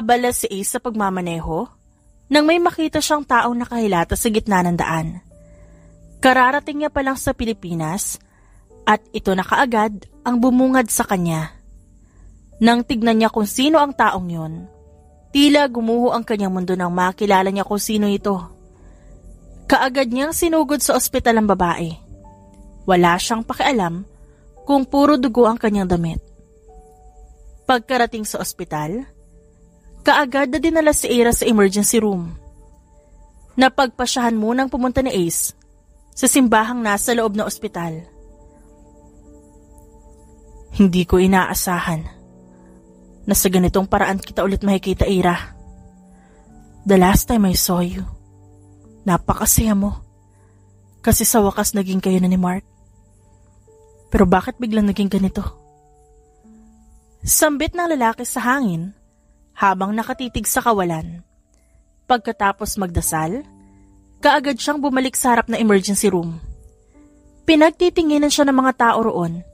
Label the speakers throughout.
Speaker 1: Abala si Ace sa pagmamaneho nang may makita siyang taong nakahilata sa gitna ng daan. Kararating niya pa lang sa Pilipinas at ito na kaagad ang bumungad sa kanya. Nang tignan niya kung sino ang taong yon, tila gumuho ang kanyang mundo nang makilala niya kung sino ito. Kaagad niyang sinugod sa ospital ang babae. Wala siyang pakialam kung puro dugo ang kanyang damit. Pagkarating sa ospital, kaagad na dinala si Ira sa emergency room. Napagpasyahan munang pumunta ni Ace sa simbahang nasa loob ng ospital. Hindi ko inaasahan na sa ganitong paraan kita ulit makikita, Ira. The last time I saw you, napakasaya mo. Kasi sa wakas naging kayo na ni Mark. Pero bakit biglang naging ganito? Sambit ng lalaki sa hangin habang nakatitig sa kawalan. Pagkatapos magdasal, kaagad siyang bumalik sa harap na emergency room. Pinagtitinginan siya ng mga tao roon,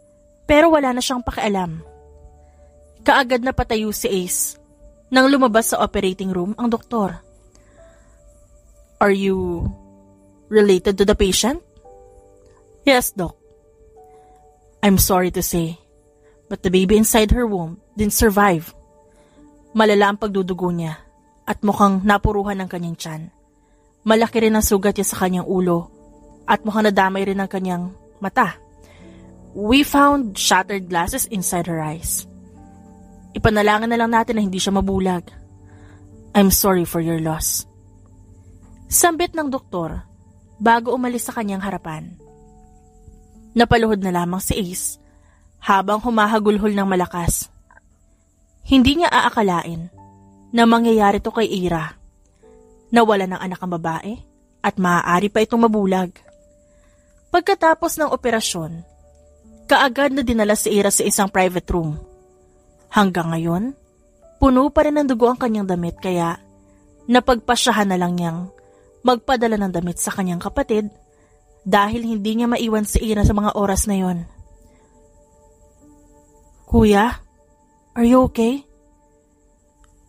Speaker 1: pero wala na siyang pakialam. Kaagad na patayo si Ace nang lumabas sa operating room ang doktor. Are you related to the patient? Yes, Doc. I'm sorry to say, but the baby inside her womb didn't survive. Malala ang pagdudugo niya at mukhang napuruhan ng kanyang tiyan. Malaki rin ang sugat niya sa kanyang ulo at mukhang nadamay rin ang kanyang mata. We found shattered glasses inside her eyes. Ipanalangin na lang natin na hindi siya mabulag. I'm sorry for your loss. Sambit ng doktor bago umalis sa kanyang harapan. Napaluhod na lamang si Ace habang humahagulhol ng malakas. Hindi niya aakalain na mangyayari to kay Ira. Nawala ng anak ang babae at maaari pa itong mabulag. Pagkatapos ng operasyon, kaagad na dinala si Ira sa isang private room. Hanggang ngayon, puno pa rin ng dugo ang kanyang damit kaya napagpasyahan na lang niyang magpadala ng damit sa kanyang kapatid dahil hindi niya maiwan si Ira sa mga oras na yon. Kuya, are you okay?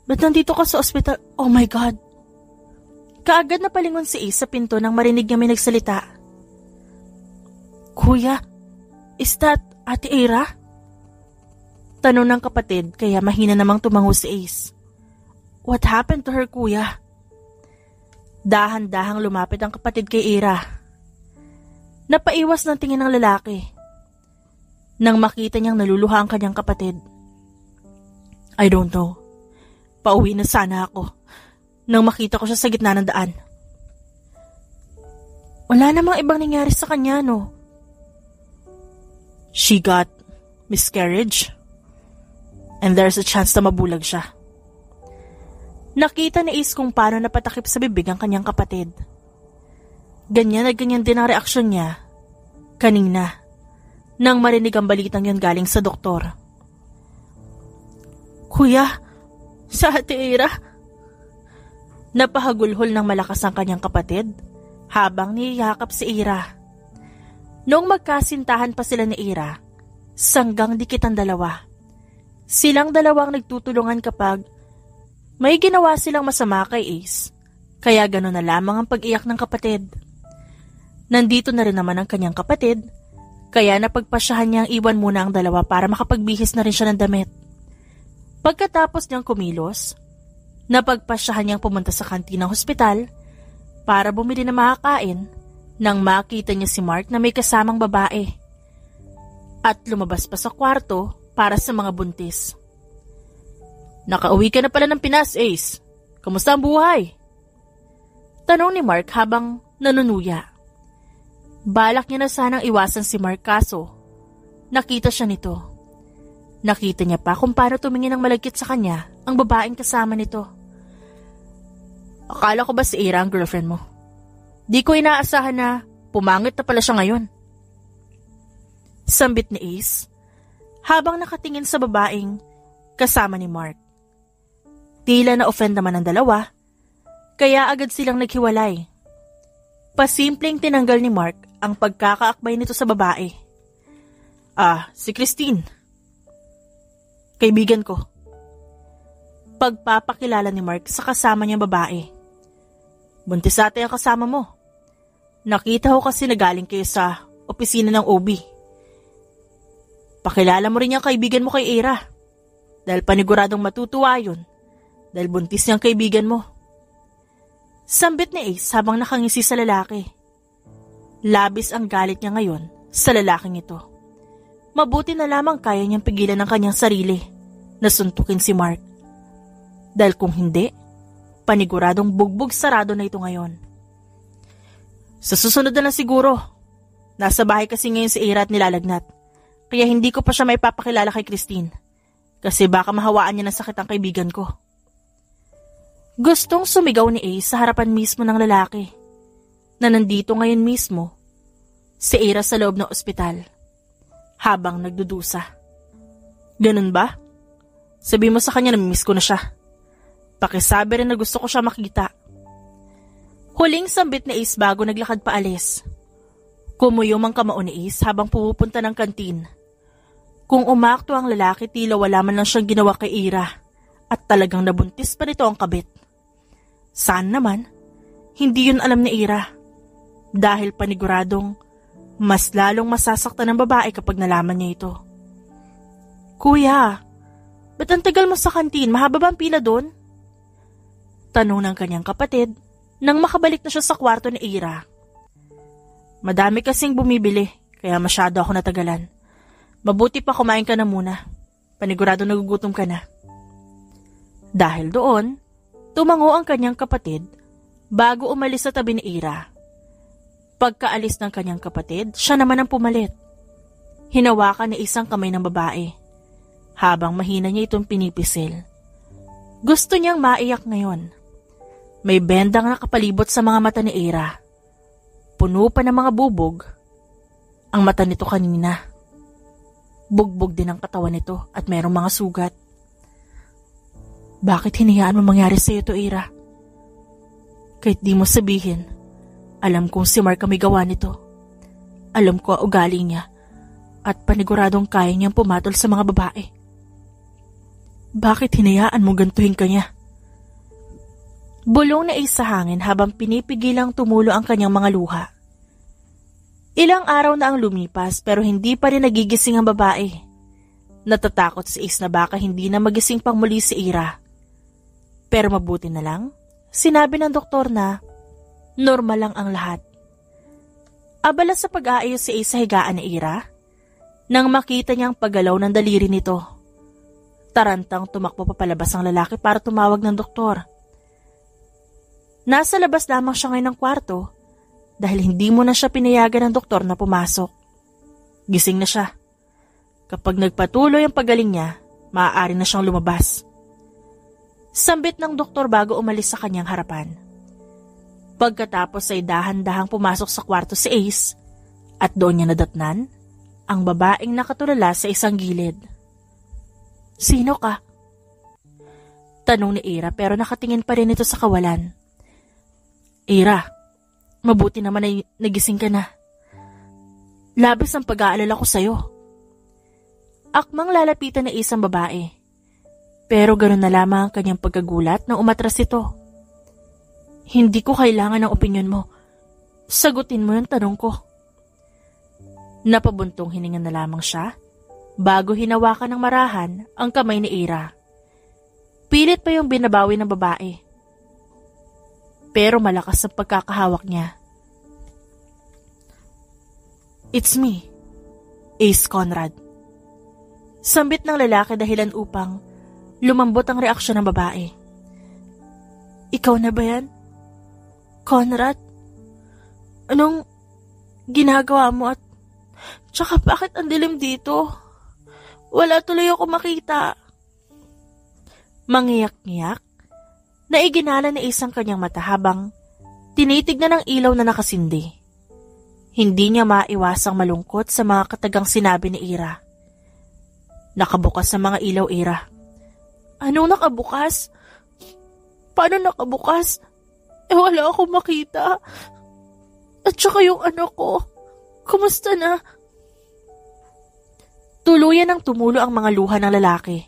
Speaker 1: Ba't nandito ka sa ospital? Oh my God! Kaagad na palingon si Ace sa pinto nang marinig niya may nagsalita. Kuya, is that Ate Ira? Tanong ng kapatid kaya mahina namang tumango si Ace. What happened to her, kuya? Dahan-dahang lumapit ang kapatid kay Ira. Napaiwas ng tingin ng lalaki. Nang makita niyang naluluha ang kanyang kapatid. I don't know. Pauwi na sana ako nang makita ko siya sa gitna ng daan. Wala namang ibang nangyari sa kanya, no? She got miscarriage and there's a chance na mabulag siya. Nakita ni Ace kung paano napatakip sa bibig ang kanyang kapatid. Ganyan na ganyan din ang reaksyon niya kanina nang marinig ang balitang yun galing sa doktor. Kuya, sa Ate Ira? Napahagulhol ng malakas ang kanyang kapatid habang niyayakap si Ira. Noong magkasintahan pa sila ni Ira, sanggang dikit ang dalawa. Silang dalawang nagtutulungan kapag may ginawa silang masama kay Ace, kaya gano'n na lamang ang pag-iyak ng kapatid. Nandito na rin naman ang kanyang kapatid, kaya napagpasyahan niyang iwan muna ang dalawa para makapagbihis na rin siya ng damit. Pagkatapos niyang kumilos, napagpasyahan niyang pumunta sa kantin ng hospital para bumili ng makakain nang makita niya si Mark na may kasamang babae. At lumabas pa sa kwarto para sa mga buntis. Nakauwi ka na pala ng Pinas, Ace. Kamusta ang buhay? Tanong ni Mark habang nanunuya. Balak niya na sanang iwasan si Mark kaso nakita siya nito. Nakita niya pa kung paano tumingin ng malagkit sa kanya ang babaeng kasama nito. Akala ko ba si Ira ang girlfriend mo? Di ko inaasahan na pumangit na pala siya ngayon. Sambit ni Ace habang nakatingin sa babaeng kasama ni Mark. Tila na-offend naman ang dalawa, kaya agad silang naghiwalay. Pasimpleng tinanggal ni Mark ang pagkakaakbay nito sa babae. Si Christine. Kaibigan ko. Pagpapakilala ni Mark sa kasama niyang babae. Buntis ate ang kasama mo. Nakita ko kasi na galing kayo sa opisina ng OB. Pakilala mo rin yung kaibigan mo kay Ira. Dahil paniguradong matutuwa yun. Dahil buntis niyang kaibigan mo. Sambit ni Ace habang nakangisi sa lalaki. Labis ang galit niya ngayon sa lalaking ito. Mabuti na lamang kaya niyang pigilan ang kanyang sarili na suntukin si Mark. Dahil kung hindi, paniguradong bugbog sarado na ito ngayon. Sa susunod na lang siguro. Nasa bahay kasi ngayon si Ira at nilalagnat. Kaya hindi ko pa siya maipapakilala kay Christine. Kasi baka mahawaan niya ng sakit ang kaibigan ko. Gustong sumigaw ni Ace sa harapan mismo ng lalaki. Na nandito ngayon mismo, si Ira sa loob ng ospital. Habang nagdudusa. Ganun ba? Sabi mo sa kanya na miss ko na siya. Pakisabi rin na gusto ko siya makita. Huling sambit ni Ace bago naglakad paalis. Kumuyom ang kamao ni Ace habang pumupunta ng kantin. Kung umakto ang lalaki, tila wala man lang siyang ginawa kay Ira at talagang nabuntis pa nito ang kabit. Saan naman? Hindi yun alam ni Ira. Dahil paniguradong mas lalong masasaktan ng babae kapag nalaman niya ito. Kuya, ba't ang tagal mo sa kantin? Mahaba ba ang pila doon? Tanong ng kanyang kapatid nang makabalik na siya sa kwarto ni Ira. Madami kasing bumibili, kaya masyado ako natagalan. Mabuti pa kumain ka na muna. Panigurado nagugutom ka na. Dahil doon, tumango ang kanyang kapatid bago umalis sa tabi ni Ira. Pagkaalis ng kanyang kapatid, siya naman ang pumalit. Hinawakan ni isang kamay ng babae, habang mahina niya itong pinipisil. Gusto niyang maiyak ngayon. May bendang nakapalibot sa mga mata ni Ira. Puno pa ng mga bubog. Ang mata nito kanina. Bugbog din ang katawan nito at mayroong mga sugat. Bakit hinayaan mo mangyari sa iyo to, Ira? Kahit di mo sabihin, alam kong si Mark ang may gawa nito. Alam ko ang ugali niya at paniguradong kaya niyang pumatol sa mga babae. Bakit hinayaan mo gantuhin ka niya? Bulong na Ace sa hangin habang pinipigilang tumulo ang kanyang mga luha. Ilang araw na ang lumipas pero hindi pa rin nagigising ang babae. Natatakot si Ace na baka hindi na magising pang muli si Ira. Pero mabuti na lang, sinabi ng doktor na normal lang ang lahat. Abala sa pag-aayos si Ace sa higaan ni Ira, nang makita niyang paggalaw ng daliri nito. Tarantang tumakbo papalabas ang lalaki para tumawag ng doktor. Nasa labas lamang siya ngayon ng kwarto dahil hindi mo na siya pinayagan ng doktor na pumasok. Gising na siya. Kapag nagpatuloy ang pagaling niya, maaari na siyang lumabas. Sambit ng doktor bago umalis sa kanyang harapan. Pagkatapos ay dahan-dahang pumasok sa kwarto si Ace at doon niya nadatnan ang babaeng nakatulala sa isang gilid. Sino ka? Tanong ni Ira pero nakatingin pa rin ito sa kawalan. Ira, mabuti naman ay nagising ka na. Labis ang pag-aalala ko sa'yo. Akmang lalapitan na isang babae. Pero ganoon na lamang ang kanyang pagkagulat nang umatras ito. Hindi ko kailangan ng opinyon mo. Sagutin mo yung tanong ko. Napabuntong hininga na lamang siya bago hinawakan ng marahan ang kamay ni Ira. Pilit pa yung binabawi ng babae. Pero malakas ang pagkakahawak niya. It's me, Ace Conrad. Sambit ng lalaki dahilan upang lumambot ang reaksyon ng babae. Ikaw na ba yan? Conrad? Anong ginagawa mo at tsaka bakit ang dilim dito? Wala tuloy ako makita. Mangiyak-ngiyak, naiginala ni isang kanyang mata habang tinitignan ng ilaw na nakasindi. Hindi niya maiwasang malungkot sa mga katagang sinabi ni Ira. Nakabukas ang mga ilaw, Ira. Anong nakabukas? Paano nakabukas? Wala akong makita. At saka yung anak ko, kumusta na? Tuluyan ang tumulo ang mga luha ng lalaki.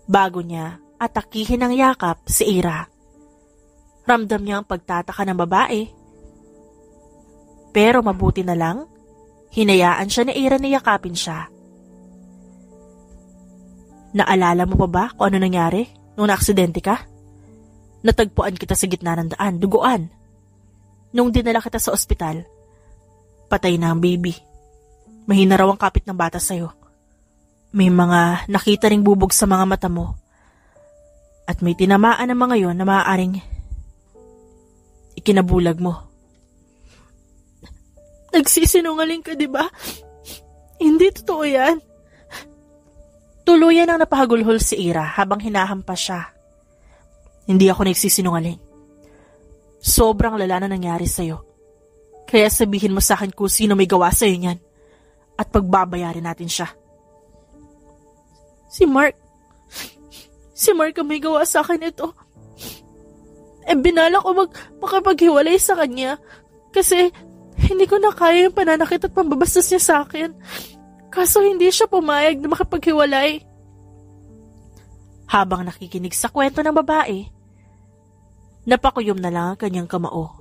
Speaker 1: Bago niya at takihin ng yakap si Ira. Ramdam niya ang pagtataka ng babae. Pero mabuti na lang, hinayaan siya ni Ira na yakapin siya. Naalala mo pa ba kung ano nangyari nung naaksidente ka? Natagpuan kita sa gitna ng daan, duguan. Nung dinala kita sa ospital, patay na ang baby. Mahina raw ang kapit ng bata sa'yo. May mga nakita ring bubog sa mga mata mo. At may tinamaan ng mga yon na maaaring ikinabulag mo. Nagsisinungaling ka, di ba? Hindi totoo yan. Tuluyan ang napahagulhol si Ira habang hinahampas siya. Hindi ako nagsisinungaling. Sobrang lala na nangyari sa'yo. Kaya sabihin mo sa akin kung sino may gawa sa'yo niyan at pagbabayarin natin siya. Si Mark ang may gawa sa akin ito. Binala ko makapaghiwalay sa kanya kasi hindi ko na kaya yung pananakit at pambabastos niya sa akin. Kaso hindi siya pumayag na makapaghiwalay. Habang nakikinig sa kwento ng babae, napakuyom na lang ang kanyang kamao.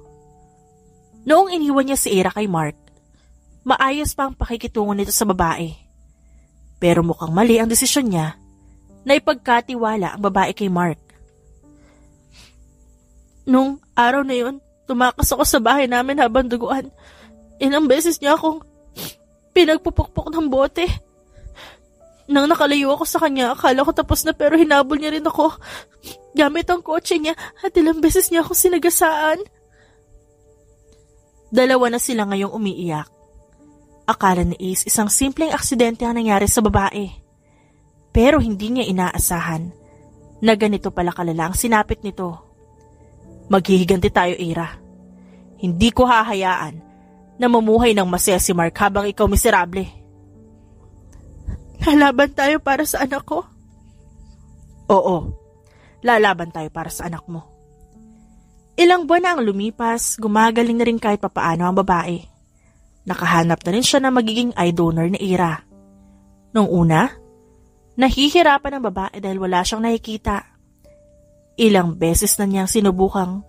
Speaker 1: Noong iniwan niya si Ira kay Mark, maayos pa ang pakikitungo nito sa babae. Pero mukhang mali ang desisyon niya na ipagkatiwala ang babae kay Mark. Nung araw na yun, tumakas ako sa bahay namin habang duguan. Ilang beses niya akong pinagpupukpok ng bote. Nang nakalayo ako sa kanya, akala ko tapos na pero hinabol niya rin ako. Gamit ang kotse niya at ilang beses niya akong sinagasaan. Dalawa na sila ngayong umiiyak. Akala ni Ace isang simpleng aksidente ang nangyari sa babae. Pero hindi niya inaasahan na ganito pala kalala ang sinapit nito. Maghihiganti tayo, Ira. Hindi ko hahayaan na mamuhay ng masaya si Mark habang ikaw miserable. Lalaban tayo para sa anak ko? Oo, lalaban tayo para sa anak mo. Ilang buwan na ang lumipas, gumagaling na rin kahit papaano ang babae. Nakahanap na rin siya ng magiging eye donor ni Ira. Noong una, nahihirapan ang babae dahil wala siyang nakikita. Ilang beses na niyang sinubukang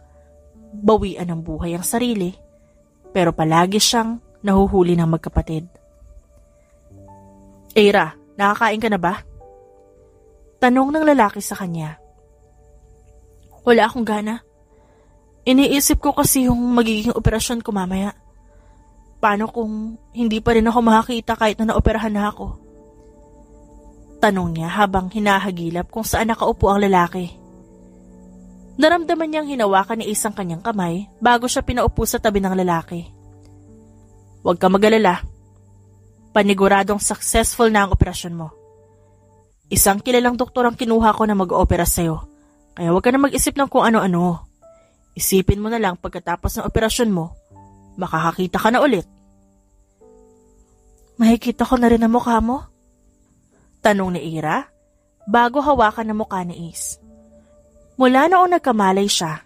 Speaker 1: bawian ng buhay ang sarili, pero palagi siyang nahuhuli ng magkapatid. Ira, nakakain ka na ba? Tanong ng lalaki sa kanya. Wala akong gana. Iniisip ko kasi yung magiging operasyon ko mamaya. Paano kung hindi pa rin ako makakita kahit na naoperahan na ako? Tanong niya habang hinahagilap kung saan nakaupo ang lalaki. Naramdaman niyang hinawakan ni isang kanyang kamay bago siya pinaupo sa tabi ng lalaki. Huwag ka mag-alala. Paniguradong successful na ang operasyon mo. Isang kilalang doktor ang kinuha ko na mag-oopera sa'yo, kaya huwag ka na mag-isip ng kung ano-ano. Isipin mo na lang pagkatapos ng operasyon mo, makakakita ka na ulit. Makikita ko na rin ang mukha mo? Tanong ni Ira bago hawakan ang mukha ni Ace. Mula noong nagkamalay siya,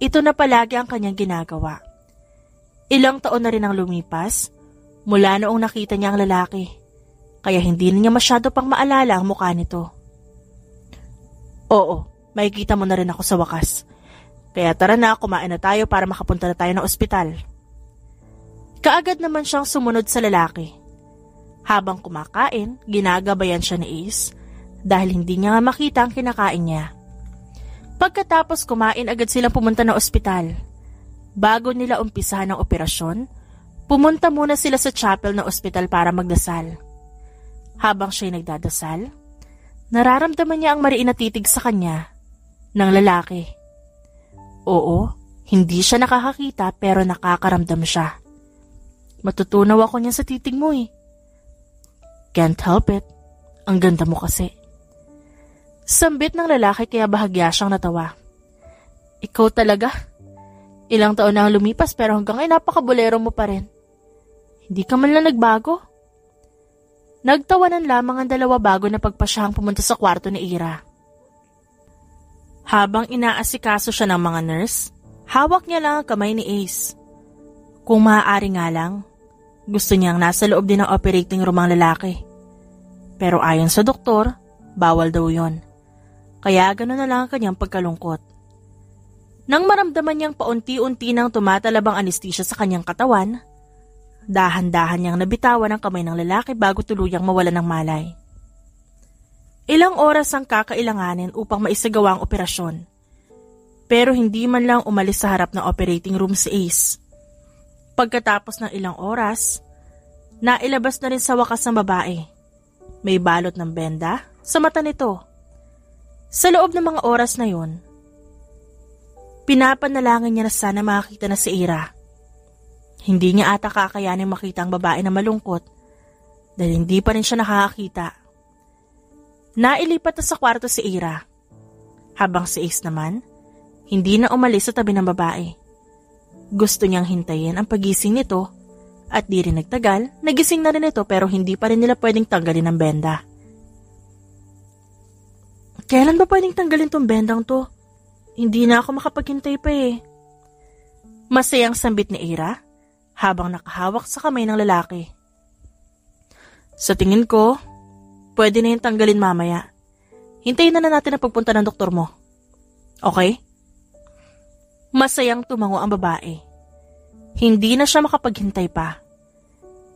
Speaker 1: ito na palagi ang kanyang ginagawa. Ilang taon na rin ang lumipas mula noong nakita niya ang lalaki, kaya hindi na niya masyado pang maalala ang mukha nito. Oo, makikita mo na rin ako sa wakas. Kaya tara na, kumain na tayo para makapunta na tayo ng ospital. Kaagad naman siyang sumunod sa lalaki. Habang kumakain, ginagabayan siya ni Ace dahil hindi niya nga makita ang kinakain niya. Pagkatapos kumain, agad silang pumunta ng ospital. Bago nila umpisahan ang operasyon, pumunta muna sila sa chapel ng ospital para magdasal. Habang siya'y nagdadasal, nararamdaman niya ang mariin na titig sa kanya ng lalaki. Oo, hindi siya nakakakita pero nakakaramdam siya. Matutunaw ako niya sa titig mo eh. Can't help it. Ang ganda mo kasi. Sambit ng lalaki kaya bahagya siyang natawa. Ikaw talaga. Ilang taon na ang lumipas pero hanggang ngayon napakabulero mo pa rin. Hindi ka man lang nagbago. Nagtawanan lamang ang dalawa bago na pagpasyahang pumunta sa kwarto ni Ira. Habang inaasikaso siya ng mga nurse, hawak niya lang ang kamay ni Ace. Kung maaari nga lang, gusto niyang nasa loob din ng operating room ang lalaki. Pero ayon sa doktor, bawal daw yon. kaya gano'n na lang ang kanyang pagkalungkot. Nang maramdaman niyang paunti-unti nang tumatalab ang anesthesia sa kanyang katawan, dahan-dahan niyang nabitawan ang kamay ng lalaki bago tuluyang mawalan ng malay. Ilang oras ang kakailanganin upang maisagawa ang operasyon, pero hindi man lang umalis sa harap ng operating room si Ace. Pagkatapos ng ilang oras, nailabas na rin sa wakas ng babae. May balot ng benda sa mata nito. Sa loob ng mga oras na yun, pinapanalangin niya na sana makakita na si Ira. Hindi niya ata kakayanin makita ang babae na malungkot dahil hindi pa rin siya nakakakita. Nailipat na sa kwarto si Ira, habang si Ace naman, hindi na umalis sa tabi ng babae. Gusto niyang hintayin ang pagising nito at di rin nagtagal, nagising na rin ito pero hindi pa rin nila pwedeng tanggalin ang benda. Kailan ba pwedeng tanggalin tong bendang to? Hindi na ako makapaghintay pa eh. Masayang sambit ni Ira habang nakahawak sa kamay ng lalaki. Sa tingin ko, pwede na yung tanggalin mamaya. Hintayin na natin ang pagpunta ng doktor mo. Okay? Masayang tumango ang babae. Hindi na siya makapaghintay pa.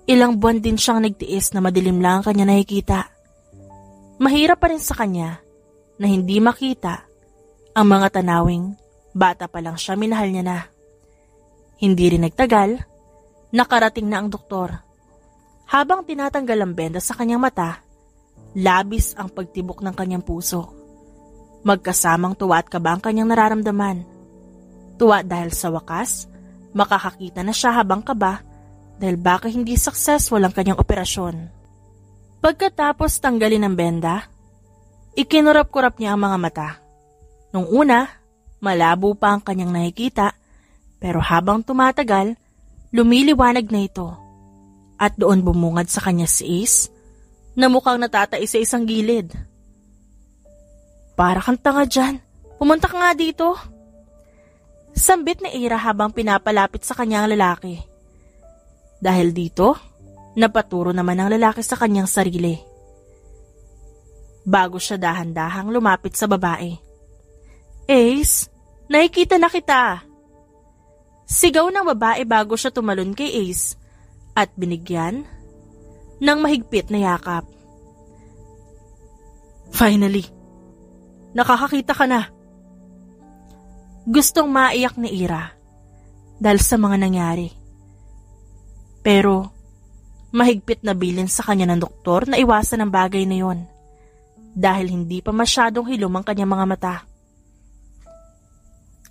Speaker 1: Ilang buwan din siyang nagtiis na madilim lang ang kanya nakikita. Mahirap pa rin sa kanya na hindi makita ang mga tanawing bata pa lang siya minahal niya na. Hindi rin nagtagal, nakarating na ang doktor. Habang tinatanggal ang benda sa kanyang mata, labis ang pagtibok ng kanyang puso. Magkasamang tuwa at kaba ang kanyang nararamdaman. Tuwa dahil sa wakas, makakakita na siya habang kaba dahil baka hindi successful ang kanyang operasyon. Pagkatapos tanggalin ang benda, ikinurap-kurap niya ang mga mata. Nung una, malabo pa ang kanyang nakikita, pero habang tumatagal, lumiliwanag na ito. At doon bumungad sa kanya si Ace, na mukhang natatais sa isang gilid. Para kang tanga dyan, pumunta ka nga dito. Sambit ni Ira habang pinapalapit sa kanya ang lalaki. Dahil dito, napaturo naman ang lalaki sa kanyang sarili. Bago siya dahan-dahang lumapit sa babae. Ace, nakikita na kita. Sigaw ng babae bago siya tumalon kay Ace at binigyan ng mahigpit na yakap. Finally, nakakakita ka na. Gustong maiyak ni Ira dahil sa mga nangyari. Pero mahigpit na bilin sa kanya ng doktor na iwasan ang bagay na yon dahil hindi pa masyadong hilom ang kanyang mga mata.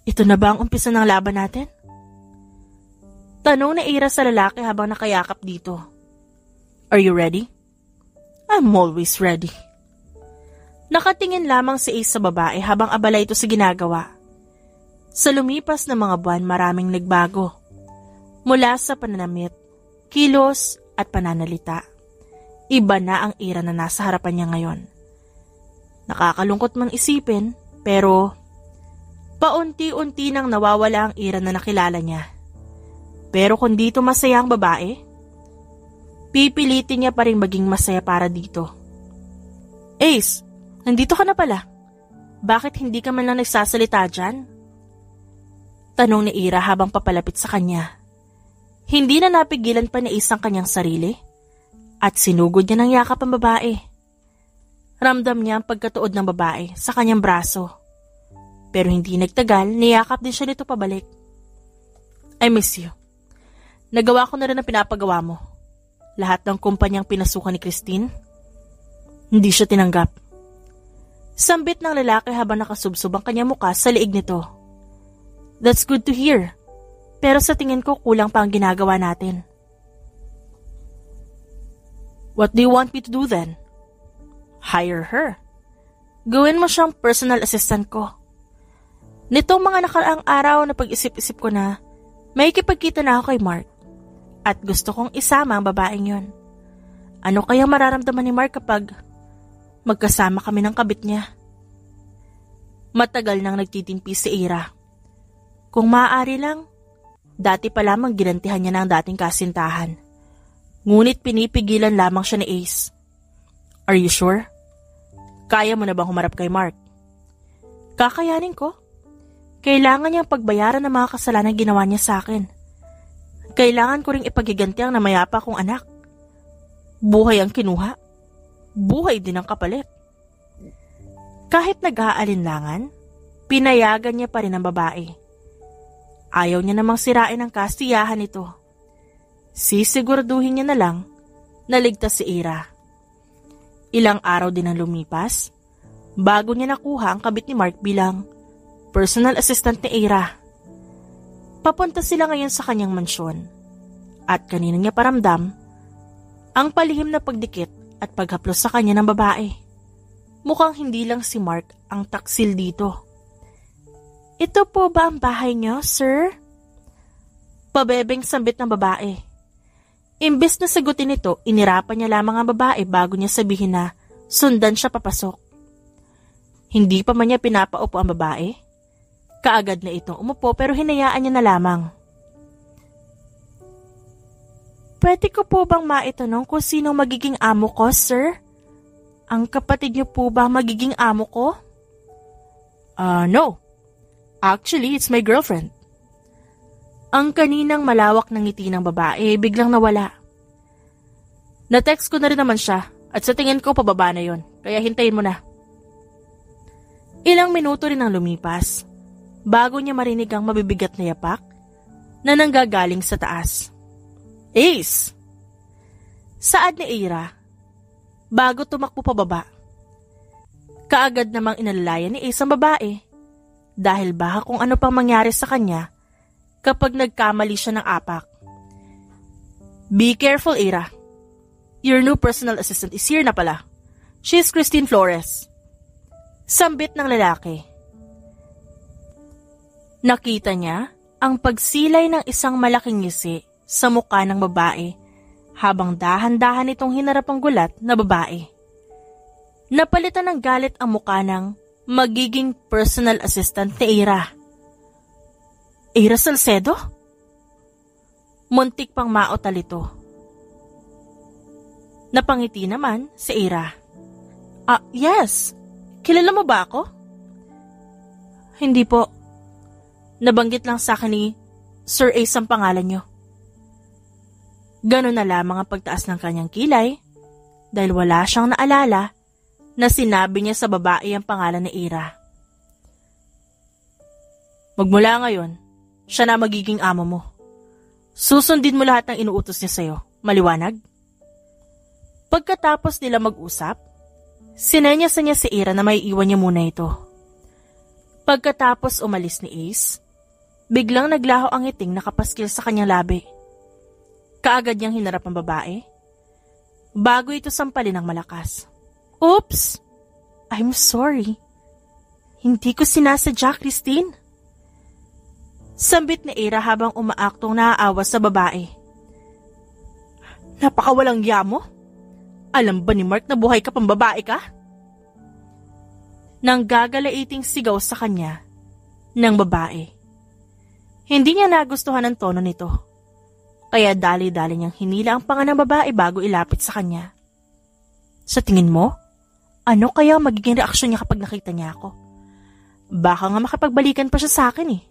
Speaker 1: Ito na ba ang umpisa ng laban natin? Tanong ni Ira sa lalaki habang nakayakap dito. Are you ready? I'm always ready. Nakatingin lamang si Ace sa babae habang abala ito sa ginagawa. Sa lumipas na mga buwan maraming nagbago. Mula sa pananamit, kilos at pananalita. Iba na ang Ira na nasa harapan niya ngayon. Nakakalungkot mang isipin pero paunti-unti nang nawawala ang Ira na nakilala niya. Pero kung dito masaya ang babae, pipilitin niya pa rin maging masaya para dito. Ace, nandito ka na pala. Bakit hindi ka man lang nagsasalita dyan? Tanong ni Ira habang papalapit sa kanya. Hindi na napigilan pa ni Ace ang kanyang sarili at sinugod niya ng yakap ang babae. Ramdam niya ang pagkatuod ng babae sa kanyang braso. Pero hindi nagtagal, niyakap din siya nito pabalik. I miss you. Nagawa ko na rin ang pinapagawa mo. Lahat ng kumpanyang pinasukan ni Christine, hindi siya tinanggap. Sambit ng lalaki habang nakasubsob ang kanyang muka sa liig nito. That's good to hear. Pero sa tingin ko kulang pa ang ginagawa natin. What do you want me to do then? Hire her. Gawin mo siyang personal assistant ko. Nitong mga nakaraang araw na pag-isip-isip ko na may kipagkita na ako kay Mark at gusto kong isama ang babaeng yon. Ano kayang mararamdaman ni Mark kapag magkasama kami ng kabit niya? Matagal nang nagtitimpi si Ira. Kung maaari lang, dati pa lamang ginantihan niya na ang dating kasintahan. Ngunit pinipigilan lamang siya ni Ace. Are you sure? Kaya mo na bang humarap kay Mark? Kakayanin ko. Kailangan niyang pagbayaran ng mga kasalanan ginawa niya sa akin. Kailangan ko ring ipagiganti ang namayapa kong anak. Buhay ang kinuha. Buhay din ang kapalit. Kahit nag-aalinlangan, pinayagan niya pa rin ang babae. Ayaw niya namang sirain ang kasiyahan nito. Sisiguraduhin niya na lang na ligtas si Ira. Ilang araw din ang lumipas bago niya nakuha ang kabit ni Mark bilang personal assistant ni Ira. Papunta sila ngayon sa kanyang mansyon at kanina niya paramdam ang palihim na pagdikit at paghaplos sa kanya ng babae. Mukhang hindi lang si Mark ang taksil dito. Ito po ba ang bahay niyo, sir? Pabebeng sambit ng babae. Imbes na sagutin ito, inirapan niya lamang ang babae bago niya sabihin na sundan siya papasok. Hindi pa man niya pinapaupo ang babae. Kaagad na itong umupo pero hinayaan niya na lamang. Pwede ko po bang maitanong kung sino magiging amo ko, sir? Ang kapatid niyo po ba magiging amo ko? No. Actually, it's my girlfriend. Ang kaninang malawak ng ngiti ng babae biglang nawala. Na-text ko na rin naman siya at sa tingin ko pababa na yon, kaya hintayin mo na. Ilang minuto rin ang lumipas bago niya marinig ang mabibigat na yapak na nanggagaling sa taas. Ace! Saad ni Ira bago tumakbo pababa. Kaagad namang inalalayan ni Ace ang babae dahil baka kung ano pang mangyari sa kanya kapag nagkamali siya ng apak. Be careful, Ira. Your new personal assistant is here na pala. She's Christine Flores. Sambit ng lalaki. Nakita niya ang pagsilay ng isang malaking ngisi sa mukha ng babae habang dahan-dahan itong hinarap ang gulat na babae. Napalitan ng galit ang mukha ng magiging personal assistant ni Ira. Ira Salcedo? Muntik pang maotal ito. Napangiti naman si Ira. Yes. Kilala mo ba ako? Hindi po. Nabanggit lang sa akin ni Sir Ace ang pangalan niyo. Ganon na lamang ang pagtaas ng kanyang kilay dahil wala siyang naalala na sinabi niya sa babae ang pangalan ni Ira. Magmula ngayon, siya na magiging amo mo. Susundin mo lahat ng inuutos niya sa'yo. Maliwanag? Pagkatapos nila mag-usap, sinenyasan niya si Ira na may iwan niya muna ito. Pagkatapos umalis ni Ace, biglang naglaho ang ngiting nakapaskil sa kanyang labi. Kaagad niyang hinarap ang babae, bago ito sampalin ng malakas. Oops! I'm sorry. Hindi ko sinasadya, Christine. Sambit ni Ira habang umaaktong naaawa sa babae. Napakawalang ya mo. Alam ba ni Mark na buhay ka pang babae ka? Nang gagalaiting sigaw sa kanya ng babae. Hindi niya nagustuhan ang tono nito. Kaya dali-dali niyang hinila ang panga ng babae bago ilapit sa kanya. Sa tingin mo, ano kaya magiging reaksyon niya kapag nakita niya ako? Baka nga makapagbalikan pa siya sa akin eh.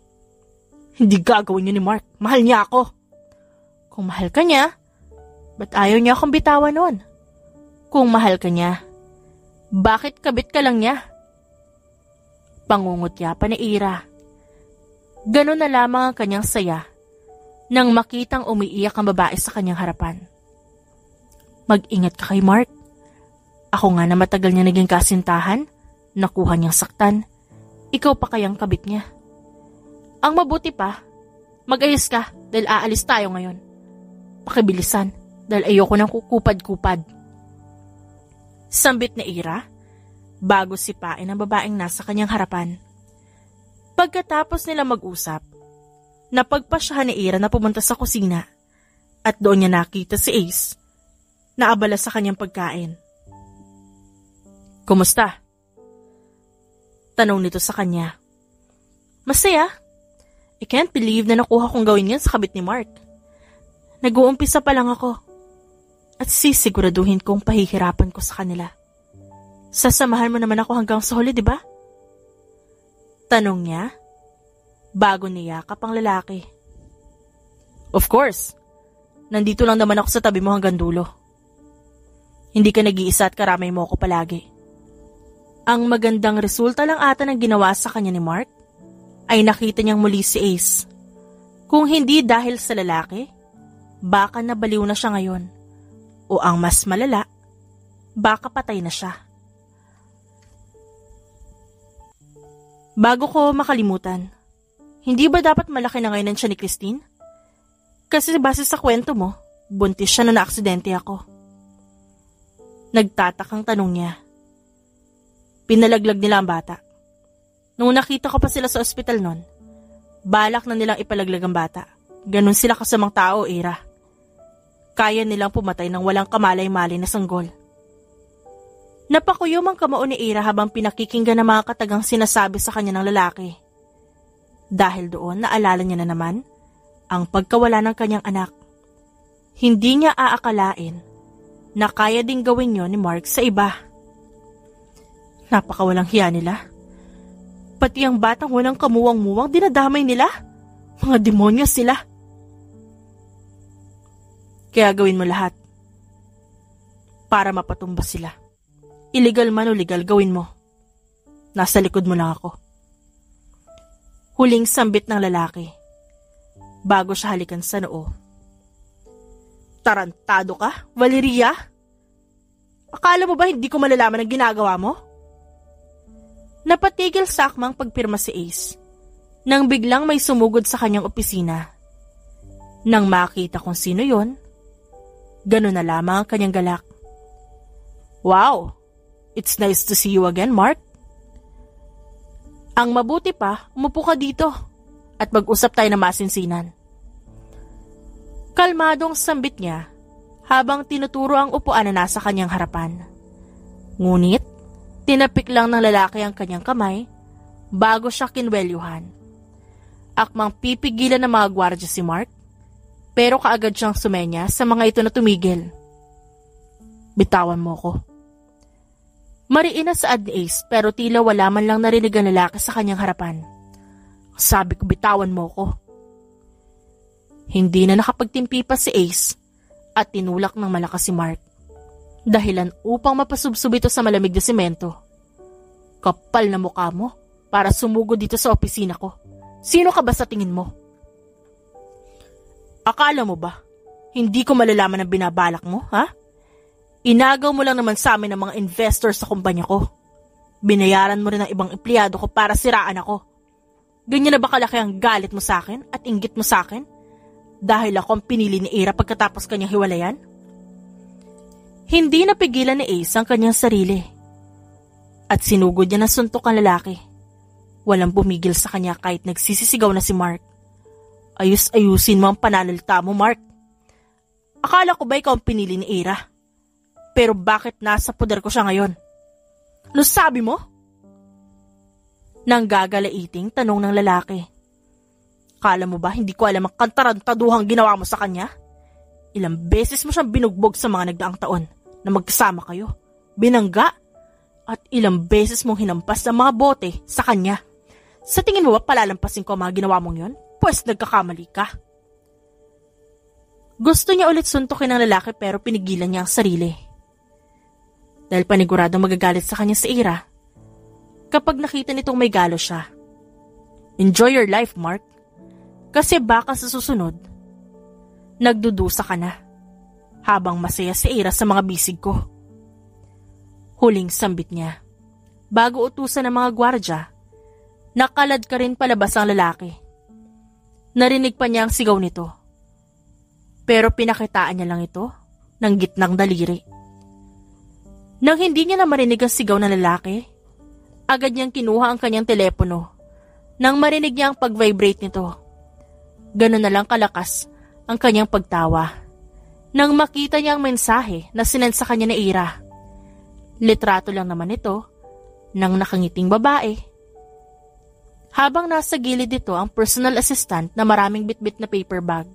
Speaker 1: Hindi gagawin niyo ni Mark. Mahal niya ako. Kung mahal ka niya, ba't ayaw niya akong bitawan noon? Kung mahal ka niya, bakit kabit ka lang niya? Pangungutya pa ni Ira. Ganon na lamang ang kanyang saya nang makitang umiiyak ang babae sa kanyang harapan. Mag-ingat ka kay Mark. Ako nga na matagal niya naging kasintahan, nakuha niyang saktan. Ikaw pa kayang kabit niya. Ang mabuti pa, mag-ayos ka dahil aalis tayo ngayon. Pakibilisan dahil ayoko nang kukupad-kupad. Sambit ni Ira bago sipain ang babaeng nasa kanyang harapan. Pagkatapos nila mag-usap, napagpasyahan ni Ira na pumunta sa kusina at doon niya nakita si Ace na abala sa kanyang pagkain. Kumusta? Tanong nito sa kanya. Masaya. I can't believe na nakuha kong gawin yan sa kabit ni Mark. Nag-uumpisa pa lang ako. At sisiguraduhin kong pahihirapan ko sa kanila. Sasamahan mo naman ako hanggang sa huli, di ba? Tanong niya, bago niyakap ang lalaki. Of course, nandito lang naman ako sa tabi mo hanggang dulo. Hindi ka nag-iisa at karamay mo ako palagi. Ang magandang resulta lang ata ng ginawa sa kanya ni Mark ay nakita niyang muli si Ace. Kung hindi dahil sa lalaki, baka nabaliw na siya ngayon. O ang mas malala, baka patay na siya. Bago ko makalimutan, hindi ba dapat malaki na ngayon ang siya ni Christine? Kasi base sa kwento mo, buntis siya na naaksidente ako. Nagtatakang tanong niya. Pinalaglag nila ang bata. Nung nakita ko pa sila sa ospital nun, balak na nilang ipalaglag ang bata. Ganun sila kasamang tao, Ira. Kaya nilang pumatay ng walang kamalay-malay na sanggol. Napakuyom ang kamao ni Ira habang pinakikinggan ng mga katagang sinasabi sa kanya ng lalaki. Dahil doon, naalala niya na naman ang pagkawala ng kanyang anak. Hindi niya aakalain na kaya ding gawin yon ni Mark sa iba. Napakawalang hiya nila. Pati ang batang walang kamuwang-muwang dinadamay nila. Mga demonyo sila. Kaya gawin mo lahat para mapatumba sila. Illegal man o legal, gawin mo. Nasa likod mo lang ako. Huling sambit ng lalaki bago siya halikan sa noo. Tarantado ka, Valeria? Akala mo ba hindi ko malalaman ang ginagawa mo? Napatigil sa akmang pagpirma si Ace nang biglang may sumugod sa kanyang opisina. Nang makita kung sino yon, ganun na lamang ang kanyang galak. Wow! It's nice to see you again, Mark. Ang mabuti pa, umupo ka dito at mag-usap tayo na masinsinan. Kalmadong sambit niya habang tinuturo ang upuan na nasa kanyang harapan. Ngunit, tinapik lang ng lalaki ang kanyang kamay bago siya kinwelyuhan. Akmang pipigilan ng mga gwardya si Mark, pero kaagad siyang sumenya sa mga ito na tumigil. Bitawan mo ko. Mariina saad ni Ace pero tila wala man lang narinig ang lalaki sa kanyang harapan. Sabi ko bitawan mo ko. Hindi na nakapagtimpi pa si Ace at tinulak ng malakas si Mark. Dahilan upang mapasubsob ito sa malamig na semento. Kapal na mukha mo para sumugod dito sa opisina ko. Sino ka ba sa tingin mo? Akala mo ba hindi ko malalaman ang binabalak mo, ha? Inagaw mo lang naman sa amin ng mga investors sa kumpanya ko. Binayaran mo rin ang ibang empleyado ko para siraan ako. Ganyan na ba kalaki ang galit mo sa akin at inggit mo sa akin? Dahil ako ang pinili ni Ira pagkatapos kanyang hiwalayan? Hindi napigilan ni Ace ang kanyang sarili. At sinugod niya ng suntok ang lalaki. Walang bumigil sa kanya kahit nagsisisigaw na si Mark. Ayus-ayusin mo ang pananalita mo, Mark. Akala ko ba ikaw ang pinili ni Ira? Pero bakit nasa poder ko siya ngayon? Ano sabi mo? Nang gagalaiting tanong ng lalaki. Kala mo ba hindi ko alam ang kantarantaduhang ginawa mo sa kanya? Ilang beses mo siyang binugbog sa mga nagdaang taon na magkasama kayo. Binangga. At ilang beses mong hinampas ang mga bote sa kanya. Sa tingin mo ba palalampasin ko ang mga ginawa mong yon? Pues nagkakamali ka. Gusto niya ulit suntukin ng lalaki pero pinigilan niya ang sarili. Dahil paniguradong magagalit sa kanya si Ira kapag nakita nitong may galo siya. Enjoy your life, Mark. Kasi baka sa susunod, nagdudusa ka na habang masaya si Ira sa mga bisig ko. Huling sambit niya. Bago utusan ng mga gwardya, nakalad ka rin palabas ang lalaki. Narinig pa niya ang sigaw nito. Pero pinakitaan niya lang ito ng gitnang daliri. Nang hindi niya na marinig ang sigaw ng lalaki, agad niyang kinuha ang kanyang telepono. Nang marinig niya ang pag-vibrate nito, gano'n na lang kalakas ang kanyang pagtawa. Nang makita niya ang mensahe na sinend sa kanya ni Ira. Litrato lang naman ito ng nakangiting babae. Habang nasa gilid nito ang personal assistant na maraming bitbit na paper bag.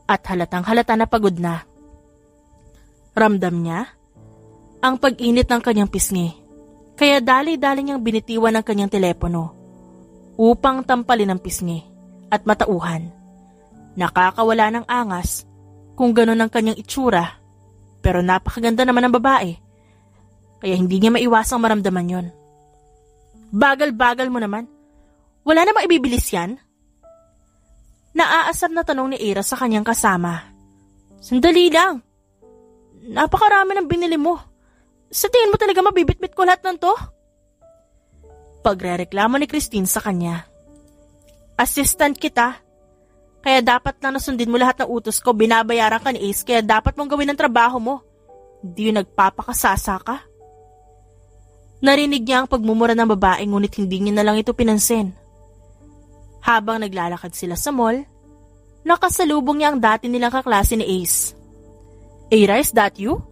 Speaker 1: At halatang halata na pagod na. Ramdam niya ang pag-init ng kanyang pisngi. Kaya dali-dali niyang binitiwan ang kanyang telepono upang tampalin ang pisngi at matauhan. Nakakawala ng angas kung gano'n ang kanyang itsura, pero napakaganda naman ng babae, kaya hindi niya maiwasang maramdaman yon. Bagal-bagal mo naman. Wala namang ibibilis yan? Naaasar na tanong ni Ira sa kanyang kasama. Sandali lang. Napakarami ng binili mo. Sa tingin mo talaga mabibitbit ko lahat ng to? Pagrereklamo ni Christine sa kanya. Assistant kita. Kaya dapat lang nasundin mo lahat ng utos ko, binabayaran ka ni Ace, kaya dapat mong gawin ang trabaho mo. Hindi yung nagpapakasasa ka. Narinig niya ang pagmumura ng babae ngunit hindi niya na lang ito pinansin. Habang naglalakad sila sa mall, nakasalubong niya ang dati nilang kaklase ni Ace. Ira, is that you?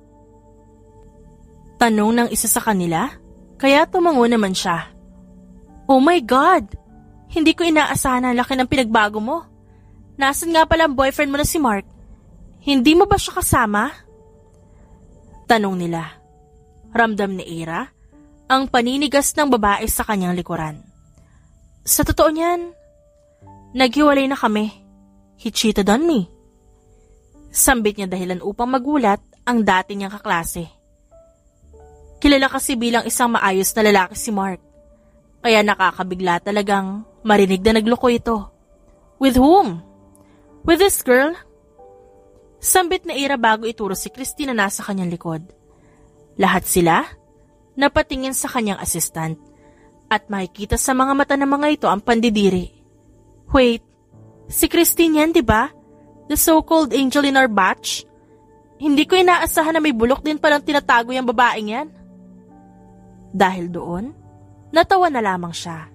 Speaker 1: Tanong ng isa sa kanila, kaya tumango naman siya. Oh my God! Hindi ko inaasahan ang laki ng pinagbago mo. Nasaan nga pala ang boyfriend mo na si Mark? Hindi mo ba siya kasama? Tanong nila. Ramdam ni Ira ang paninigas ng babae sa kanyang likuran. Sa totoo niyan, naghiwalay na kami. He cheated on me. Sambit niya dahilan upang magulat ang dati niyang kaklase. Kilala kasi bilang isang maayos na lalaki si Mark. Kaya nakakabigla talagang marinig na nagloko ito. With whom? With this girl? Sambit na Ira bago ituro si Christine na nasa kanyang likod. Lahat sila napatingin sa kanyang assistant at makikita sa mga mata ng mga ito ang pandidiri. Wait, si Christine yan, diba? The so-called angel in our batch? Hindi ko inaasahan na may bulok din palang tinatago yung babaeng yan. Dahil doon, natawa na lamang siya.